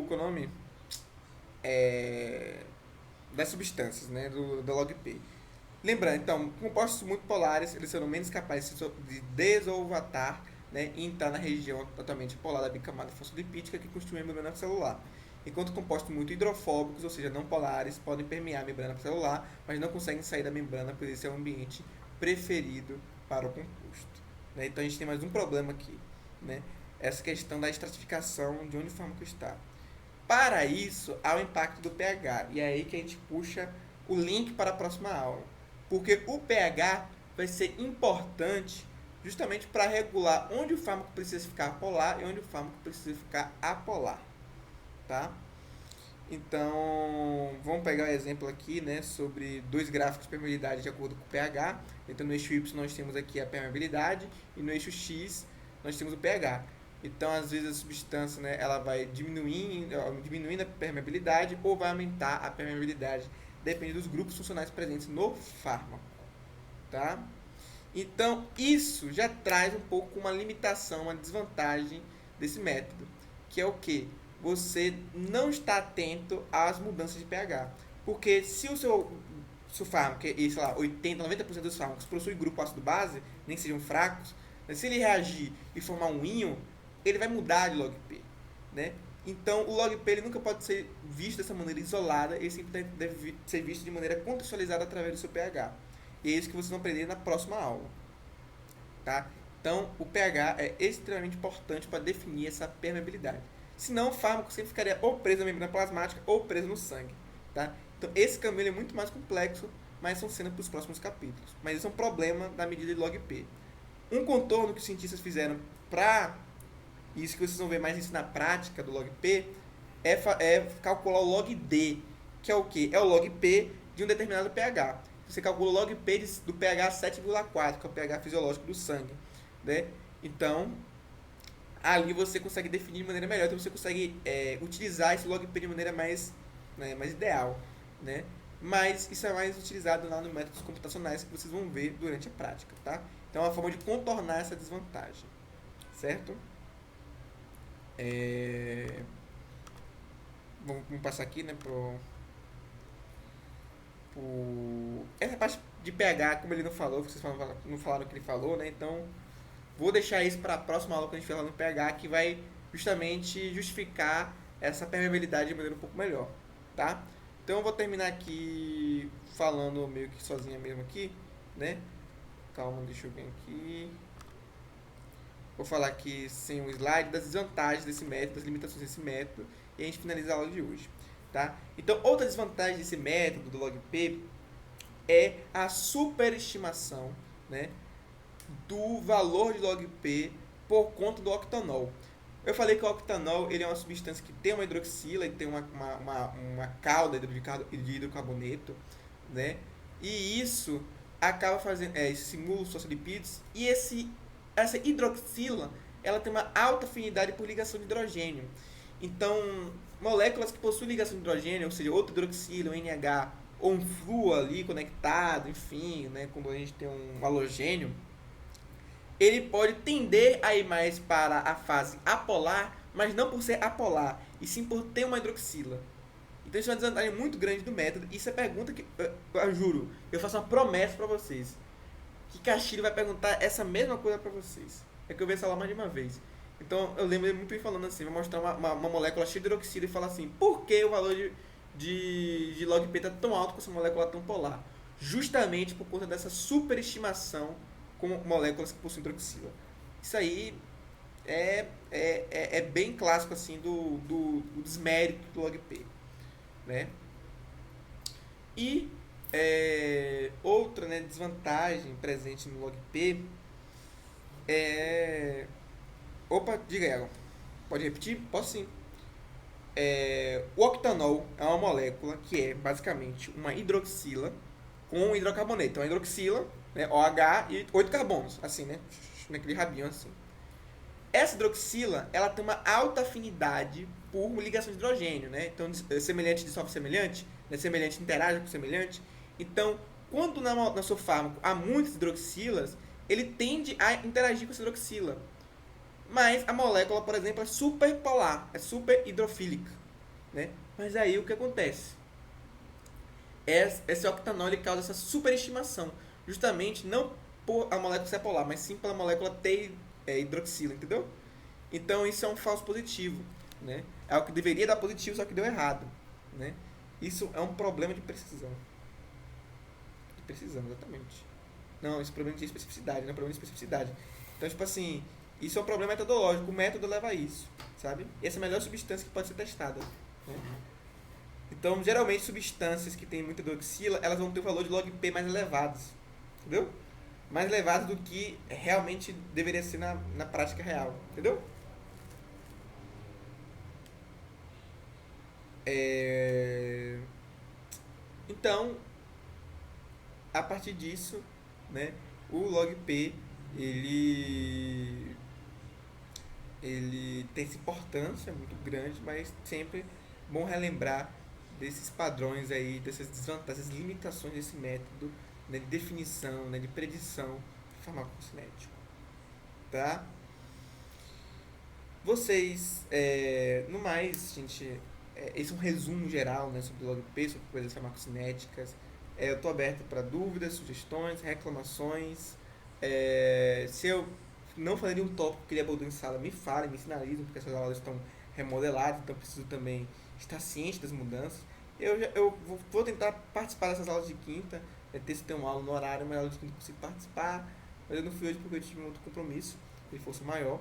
qual é o nome? Das substâncias, né? Do log P. Lembrando, então, compostos muito polares, eles serão menos capazes de desolvatar, né, e entrar na região totalmente polar da bicamada fosfolipídica que constitui a membrana celular. Enquanto compostos muito hidrofóbicos, ou seja, não polares, podem permear a membrana celular, mas não conseguem sair da membrana, pois esse é o ambiente preferido para o composto, né? Então a gente tem mais um problema aqui, né? Essa questão da estratificação de onde o fármaco está. Para isso, há o impacto do pH, e é aí que a gente puxa o link para a próxima aula. Porque o pH vai ser importante justamente para regular onde o fármaco precisa ficar polar e onde o fármaco precisa ficar apolar, tá? Então, vamos pegar um exemplo aqui, né, sobre dois gráficos de permeabilidade de acordo com o pH. Então, no eixo Y nós temos aqui a permeabilidade e no eixo X nós temos o pH. Então, às vezes a substância, né, ela vai diminuindo a permeabilidade ou vai aumentar a permeabilidade, depende dos grupos funcionais presentes no fármaco, tá? Então, isso já traz um pouco uma limitação, uma desvantagem desse método, que é o que? Você não está atento às mudanças de pH. Porque se o seu fármaco, sei lá, 80, 90% dos fármacos possui grupo ácido-base, nem que sejam fracos, mas se ele reagir e formar um íon, ele vai mudar de log P, né? Então, o log P ele nunca pode ser visto dessa maneira isolada, ele sempre deve ser visto de maneira contextualizada através do seu pH. E é isso que vocês vão aprender na próxima aula, tá? Então, o pH é extremamente importante para definir essa permeabilidade. Senão, o fármaco sempre ficaria ou preso na membrana plasmática ou preso no sangue, tá? Então, esse caminho é muito mais complexo, mas são cenas para os próximos capítulos. Mas isso é um problema da medida de log P. Um contorno que os cientistas fizeram para isso que vocês vão ver mais isso na prática do log P, é calcular o log D, que é o quê? É o log P de um determinado pH. Você calcula o log P do pH 7,4, que é o pH fisiológico do sangue, né? Então, ali você consegue definir de maneira melhor, então você consegue utilizar esse log P de maneira mais ideal, né? Mas isso é mais utilizado lá no métodos computacionais que vocês vão ver durante a prática, tá? Então é uma forma de contornar essa desvantagem, certo? Vamos vamos passar aqui, né, essa parte de pH, como ele não falou, vocês não falaram o que ele falou, né, então vou deixar isso para a próxima aula que a gente falar no pH, que vai justamente justificar essa permeabilidade de maneira um pouco melhor, tá? Então eu vou terminar aqui falando meio que sozinha mesmo aqui, né? Calma, deixa eu ver aqui. Vou falar aqui sem um slide das desvantagens desse método, das limitações desse método, e a gente finaliza a aula de hoje, tá? Então, outra desvantagem desse método do log-P é a superestimação, né, do valor de log-P por conta do octanol. Eu falei que o octanol ele é uma substância que tem uma hidroxila e tem uma cauda de hidrocarboneto, né? E isso acaba fazendo, simula os fosfolipídios e essa hidroxila ela tem uma alta afinidade por ligação de hidrogênio. Então, moléculas que possuem ligação de hidrogênio, ou seja, outro hidroxila, um NH, ou um flúor ali conectado, enfim, né, quando a gente tem um halogênio, ele pode tender a ir mais para a fase apolar, mas não por ser apolar, e sim por ter uma hidroxila. Então isso é uma desvantagem muito grande do método. Isso é pergunta que, eu juro, eu faço uma promessa para vocês, que Castilho vai perguntar essa mesma coisa para vocês. É que eu vi essa aula mais de uma vez. Então eu lembro muito ele falando assim, vai mostrar uma molécula cheia de hidroxila e falar assim, por que o valor de log P está tão alto com essa molécula tão polar? Justamente por conta dessa superestimação com moléculas que possuem hidroxila. Isso aí é bem clássico assim do desmérito do log P, né? E outra, né, desvantagem presente no log P é... Opa, diga aí, pode repetir? Posso sim. O octanol é uma molécula que é basicamente uma hidroxila com um hidrocarboneto. Então, a hidroxila, né, OH e 8 carbonos, assim, né? Naquele rabinho assim. Essa hidroxila, ela tem uma alta afinidade por ligação de hidrogênio, né? Então, semelhante dissolve semelhante, né? Semelhante interage com semelhante. Então, quando no seu fármaco há muitas hidroxilas, ele tende a interagir com essa hidroxila. Mas a molécula, por exemplo, é super polar, é super hidrofílica, né? Mas aí o que acontece? Esse octanol ele causa essa superestimação, justamente não por a molécula ser polar, mas sim pela molécula ter hidroxila, entendeu? Então isso é um falso positivo, né? É o que deveria dar positivo, só que deu errado, né? Isso é um problema de precisão. De precisão, exatamente. Não, esse problema de especificidade, não é um problema de especificidade. Então, tipo assim, isso é um problema metodológico, o método leva a isso, sabe? Essa é a melhor substância que pode ser testada, né? Então, geralmente, substâncias que têm muita hidroxila, elas vão ter um valor de log P mais elevados, entendeu? Mais elevados do que realmente deveria ser na prática real, entendeu? Então, a partir disso, né, o log P ele tem essa importância muito grande, mas sempre bom relembrar desses padrões aí, dessas desvantagens, dessas limitações desse método, né, de definição, né, de predição farmacocinético, tá? Vocês, no mais, gente, esse é um resumo geral, né, sobre o log P, sobre coisas farmacocinéticas. Eu estou aberto para dúvidas, sugestões, reclamações. Se eu não falei de um tópico que queria abordar em sala, me falem, me sinalizem, porque essas aulas estão remodeladas, então preciso também estar ciente das mudanças. Eu vou tentar participar dessas aulas de quinta, ter se tem uma aula no horário, mas aula de quinta eu consigo participar, mas eu não fui hoje porque eu tive um outro compromisso de força maior.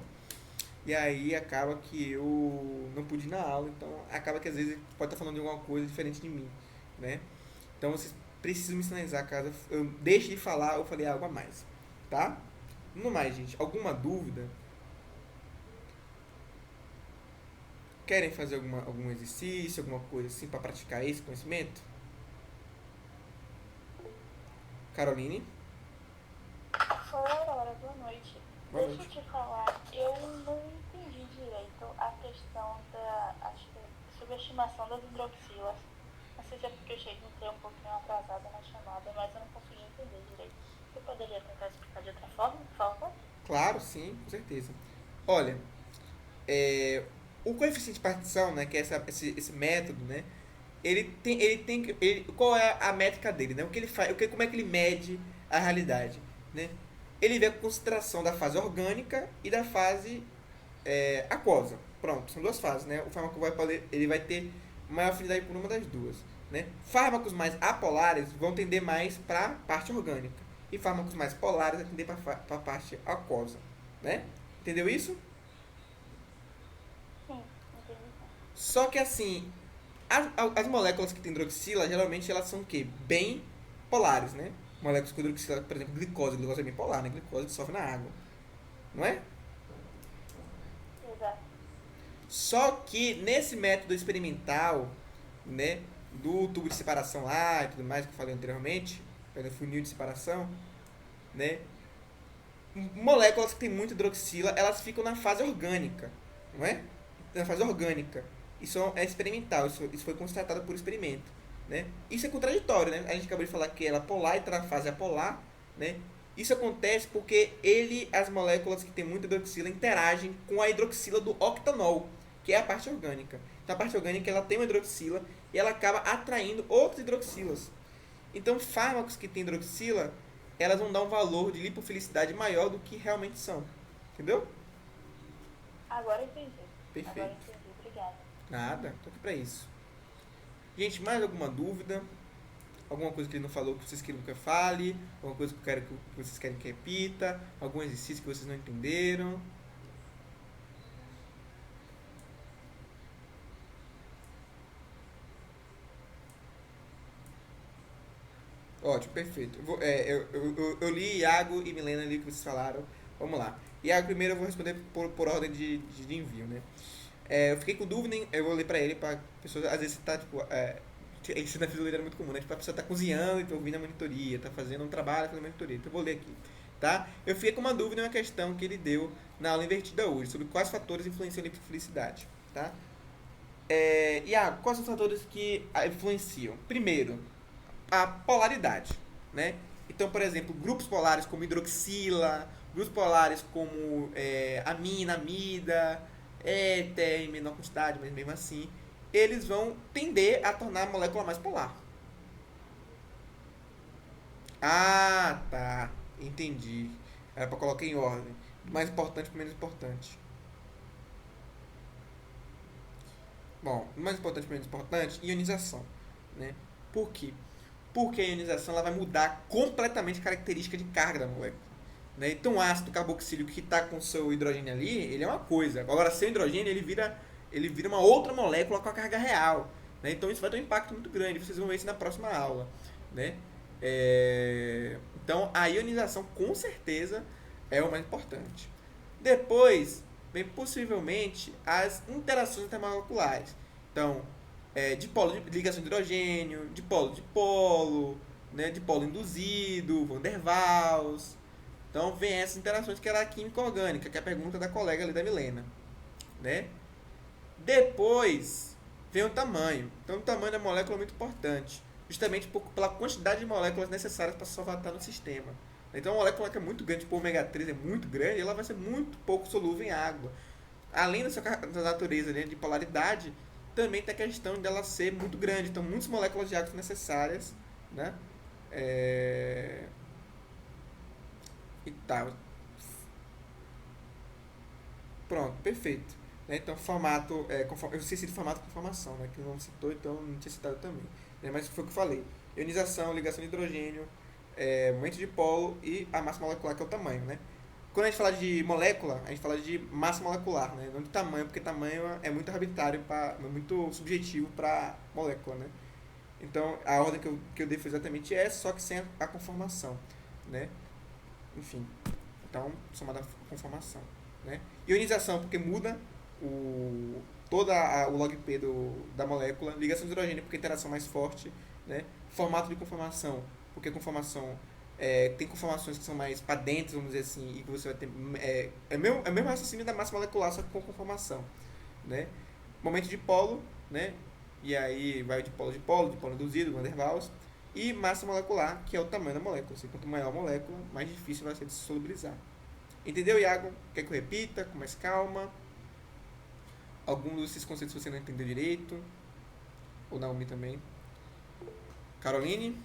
E aí acaba que eu não pude ir na aula, então acaba que às vezes pode estar falando de alguma coisa diferente de mim, né? Então vocês precisam me sinalizar caso eu deixe de falar ou falei algo a mais, tá? No mais, gente, alguma dúvida? Querem fazer algum exercício, alguma coisa assim para praticar esse conhecimento? Caroline? Oi, Aurora, boa noite. Boa Deixa noite. eu te falar, eu não entendi direito a questão da subestimação das hidroxilas. Não sei se é porque eu cheguei um pouquinho atrasada na chamada, mas eu não consegui entender direito. Você poderia tentar explicar de outra forma, por favor? Claro, sim, com certeza. Olha, O coeficiente de partição, né, que é esse método, né, qual é a métrica dele, né? O que ele faz, como é que ele mede a realidade, né? Ele vê a concentração da fase orgânica e da fase aquosa. Pronto, são duas fases, né? O fármaco ele vai ter maior afinidade por uma das duas, né? Fármacos mais apolares vão tender mais para a parte orgânica e fármacos mais polares vão tender para a parte aquosa, né? Entendeu isso? Sim, entendi. Só que assim, as moléculas que têm hidroxila, geralmente elas são o quê? Bem polares, né? Moléculas com hidroxila, por exemplo, glicose é bem polar, né? Glicose dissolve na água, não é? Exato. Só que nesse método experimental, né, do tubo de separação lá e tudo mais que eu falei anteriormente, pelo funil de separação, né, moléculas que têm muito hidroxila, elas ficam na fase orgânica, não é? Na fase orgânica. Isso é experimental, isso foi constatado por experimento, né? Isso é contraditório, né? A gente acabou de falar que ela é polar e está na fase apolar, né? Isso acontece porque as moléculas que têm muita hidroxila interagem com a hidroxila do octanol, que é a parte orgânica. Então a parte orgânica ela tem uma hidroxila e ela acaba atraindo outras hidroxilas. Então fármacos que têm hidroxila, elas vão dar um valor de lipofilicidade maior do que realmente são. Entendeu? Agora entendi. Perfeito. Agora entendi. Obrigada. Nada, tô aqui pra isso. Gente, mais alguma dúvida? Alguma coisa que ele não falou que vocês querem que eu fale? Alguma coisa que vocês querem que eu repita? Algum exercício que vocês não entenderam? Ótimo, perfeito. Eu li Iago e Milena ali o que vocês falaram. Vamos lá. Iago, primeiro eu vou responder por ordem de envio, né? Eu fiquei com dúvida, eu vou ler pra ele, pra pessoas, às vezes você tá, tipo, isso na fisioterapia é muito comum, né? Tipo, a pessoa tá cozinhando e tá ouvindo a monitoria, tá fazendo um trabalho, fazendo a monitoria. Então eu vou ler aqui, tá? Eu fiquei com uma dúvida em uma questão que ele deu na aula invertida hoje, sobre quais fatores influenciam a lipofilicidade, tá? Iago, quais são os fatores que influenciam? Primeiro, a polaridade, né? Então, por exemplo, grupos polares como hidroxila, grupos polares como amina, amida, éter em menor quantidade, mas mesmo assim, eles vão tender a tornar a molécula mais polar. Ah, tá. Entendi. Era para colocar em ordem. Mais importante para menos importante. Bom, mais importante para menos importante, ionização, né? Por quê? Porque a ionização ela vai mudar completamente a característica de carga da molécula. Né? Então o ácido carboxílico que está com seu hidrogênio ali, ele é uma coisa. Agora, sem hidrogênio, ele vira uma outra molécula com a carga real. Né? Então isso vai ter um impacto muito grande. Vocês vão ver isso na próxima aula. Né? Então a ionização com certeza é o mais importante. Depois vem possivelmente as interações intermoleculares. Então, de ligação de hidrogênio, de polo, né, de polo induzido, Van der Waals. Então vem essas interações que era a química orgânica, que é a pergunta da colega ali da Milena, né? Depois vem o tamanho. Então o tamanho da molécula é muito importante, justamente pela quantidade de moléculas necessárias para se solvatar no sistema. Então uma molécula que é muito grande, tipo o ômega 3 é muito grande, ela vai ser muito pouco solúvel em água. Além da sua natureza, né, de polaridade, também tem a questão dela ser muito grande. Então muitas moléculas de água são necessárias, né? E tal. Pronto, perfeito. Né? Então, formato. Eu esqueci de formato com formação, né? Que não citou, então não tinha citado também. Né? Mas foi o que eu falei: ionização, ligação de hidrogênio, momento de polo e a massa molecular, que é o tamanho, né? Quando a gente fala de molécula, a gente fala de massa molecular, né? Não de tamanho, porque tamanho é muito arbitrário, é muito subjetivo para molécula, né? Então, a ordem que eu dei foi exatamente essa, só que sem a conformação, né? Enfim, então, somada a conformação, né? Ionização, porque muda o log P da molécula. Ligação de hidrogênio, porque a interação mais forte, né? Formato de conformação, porque a conformação tem conformações que são mais para dentro, vamos dizer assim, e que você vai ter é o mesmo raciocínio da massa molecular, só que com conformação, né? Momento de polo, né? E aí vai de polo, de polo induzido, Van der Waals, e massa molecular, que é o tamanho da molécula. Assim, quanto maior a molécula, mais difícil vai ser de se solubilizar. Entendeu, Iago? Quer que eu repita com mais calma? Algum desses conceitos você não entendeu direito? Ou Naomi também? Caroline?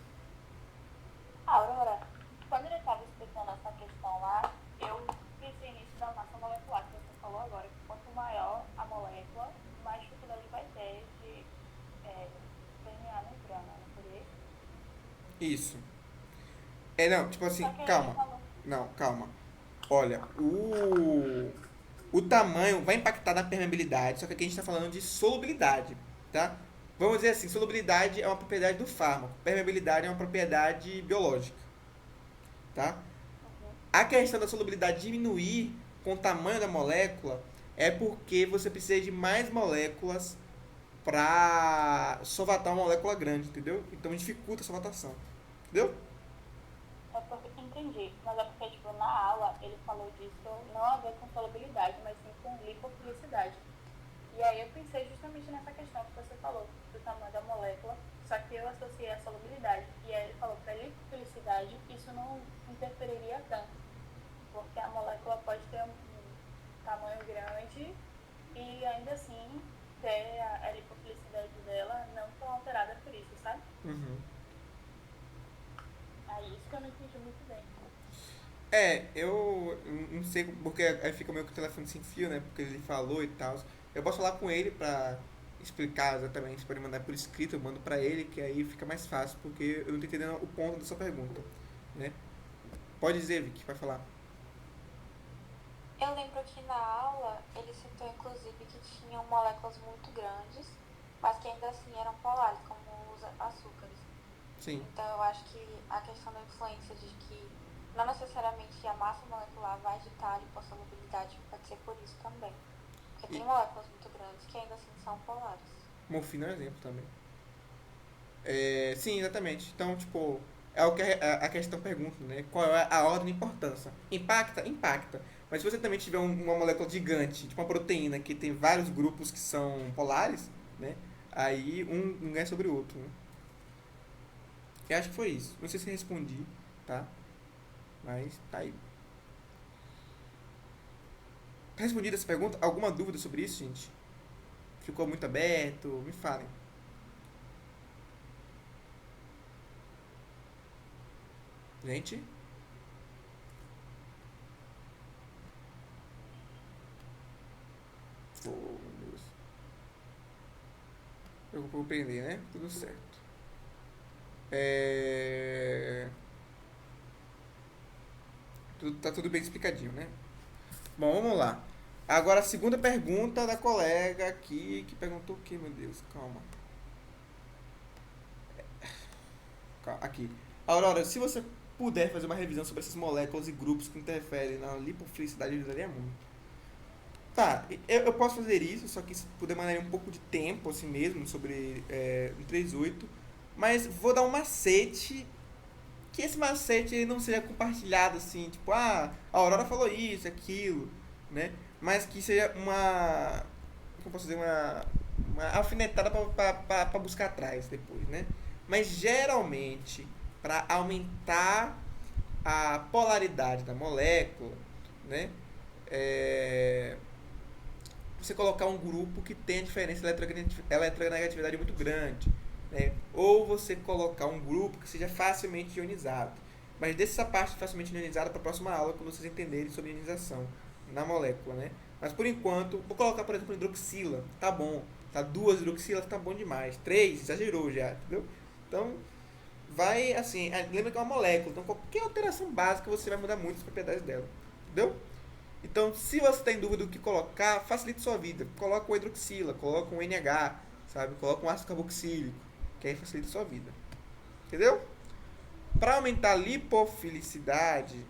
Aurora, quando ele estava explicando essa questão lá, eu pensei nisso da massa molecular que você falou agora, que quanto maior a molécula, mais dificuldade vai ter de permear no grana, não seria isso? Isso. Não, tipo assim, Só que aí ele calma. falou, Não, calma. Olha, o tamanho vai impactar na permeabilidade, só que aqui a gente está falando de solubilidade, tá? Vamos dizer assim, solubilidade é uma propriedade do fármaco, permeabilidade é uma propriedade biológica, tá? uhum, A questão da solubilidade diminuir com o tamanho da molécula é porque você precisa de mais moléculas para solvatar uma molécula grande, entendeu? Então dificulta a solvatação, entendeu? é porque, entendi, mas é porque, tipo, na aula ele falou disso não a ver com solubilidade, mas sim com lipofilicidade. E aí eu pensei justamente nessa questão que você falou, do tamanho da molécula, só que eu associei a solubilidade. E aí ele falou que para lipofilicidade isso não interferiria tanto, porque a molécula pode ter um tamanho grande e ainda assim ter a lipofilicidade dela não tão alterada por isso, sabe? Uhum. Aí isso que eu não entendi muito bem. Eu não sei porque aí fica meio que o telefone sem fio, né? Porque ele falou e tal. Eu posso falar com ele pra explicar exatamente, você pode mandar por escrito, eu mando pra ele, que aí fica mais fácil, porque eu não tô entendendo o ponto da sua pergunta, né? Pode dizer, Vicky, vai falar. Eu lembro que na aula ele citou inclusive que tinham moléculas muito grandes, mas que ainda assim eram polares, como os açúcares. Sim. Então eu acho que a questão da influência de que não necessariamente a massa molecular vai ditar a lipossolubilidade pode ser por isso também. Porque E tem moléculas muito grandes que ainda assim são polares. morfina é um exemplo também. Sim, exatamente. Então, tipo, é o que a questão pergunta, né? Qual é a ordem de importância? Impacta? Impacta. Mas se você também tiver uma molécula gigante, tipo uma proteína que tem vários grupos que são polares, né? Aí um ganha sobre o outro, né? Eu acho que foi isso. Não sei se respondi, tá? Mas tá aí. Tá respondida essa pergunta? Alguma dúvida sobre isso, gente? Ficou muito aberto? Me falem. Gente? Oh, meu Deus. Eu vou compreender, né? Tudo certo. É... Tá tudo bem explicadinho, né? Bom, vamos lá. Agora a segunda pergunta da colega aqui, que perguntou o que, meu Deus? Calma. Aqui. Aurora, se você puder fazer uma revisão sobre essas moléculas e grupos que interferem na lipofilicidade, ajudaria muito. Tá, eu posso fazer isso, só que isso demandaria um pouco de tempo, assim mesmo, sobre um 38. Mas vou dar um macete, que esse macete ele não seja compartilhado assim, tipo, a Aurora falou isso, aquilo, né? Mas que seja como eu posso dizer, uma alfinetada para buscar atrás depois, né? Mas geralmente, para aumentar a polaridade da molécula, né? É, você colocar um grupo que tenha diferença de eletronegatividade muito grande, né? Ou você colocar um grupo que seja facilmente ionizado. Mas deixa essa parte facilmente ionizada para a próxima aula, quando vocês entenderem sobre ionização na molécula, né? Mas por enquanto, vou colocar, por exemplo, hidroxila, tá bom. Tá, 2 hidroxilas tá bom demais. 3, exagerou já, entendeu? Então, vai assim, lembra que é uma molécula, então qualquer alteração básica você vai mudar muito as propriedades dela, entendeu? Então, se você está em dúvida do que colocar, facilite sua vida. Coloca um hidroxila, coloca um NH, sabe? Coloca um ácido carboxílico, que aí facilita sua vida. Entendeu? Para aumentar a lipofilicidade,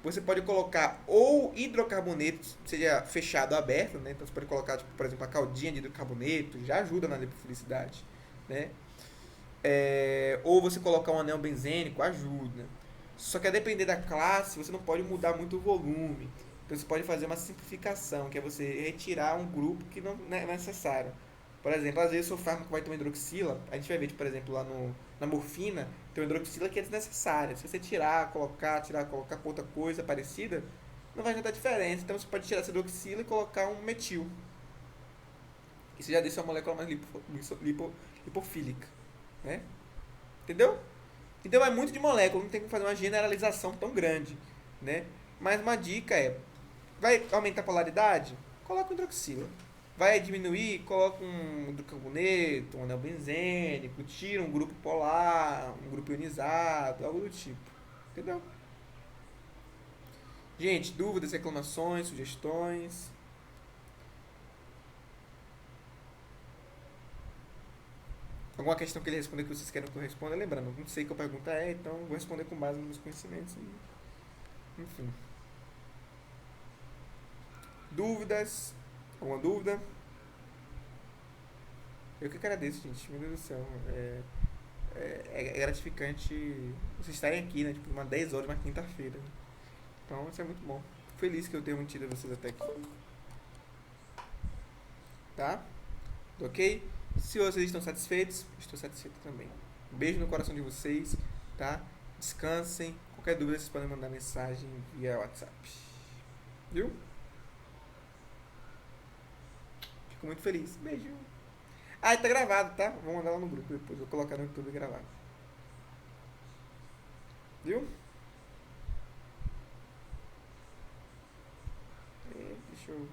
você pode colocar ou hidrocarboneto, seja fechado ou aberto, né? Então você pode colocar, tipo, por exemplo, a caldinha de hidrocarboneto, já ajuda na lipofilicidade, né? Ou você colocar um anel benzênico, ajuda. Só que a depender da classe, você não pode mudar muito o volume. Então você pode fazer uma simplificação, que é você retirar um grupo que não é necessário. Por exemplo, às vezes o seu fármaco vai ter uma hidroxila, a gente vai ver, tipo, por exemplo, lá na morfina, tem uma hidroxila que é desnecessária. Se você tirar, colocar com outra coisa parecida, não vai notar diferença. Então você pode tirar essa hidroxila e colocar um metil. E você já deixa uma molécula mais lipofílica, né? Entendeu? Então é muito de molécula, não tem como fazer uma generalização tão grande, né? Mas uma dica é, vai aumentar a polaridade? Coloca um hidroxila. Vai diminuir? Coloca um hidrocarboneto, um anel benzênico, tira um grupo polar, um grupo ionizado, algo do tipo. Entendeu? Gente, dúvidas, reclamações, sugestões? Alguma questão que ele responder que vocês querem que eu responda? Lembrando, não sei qual pergunta é, então vou responder com base nos meus conhecimentos. Enfim. Dúvidas? Alguma dúvida? Eu que agradeço, gente. Meu Deus do céu. É gratificante vocês estarem aqui, né? Tipo, uma 10 horas, uma quinta-feira. Então, isso é muito bom. Fico feliz que eu tenha mantido vocês até aqui. Tá? Ok? Se vocês estão satisfeitos, estou satisfeito também. Um beijo no coração de vocês, tá? Descansem. Qualquer dúvida, vocês podem mandar mensagem via WhatsApp. Viu? Fico muito feliz. Beijo. Ah, tá gravado, tá? Vou mandar lá no grupo depois. Vou colocar no YouTube gravado. Viu? Deixa eu...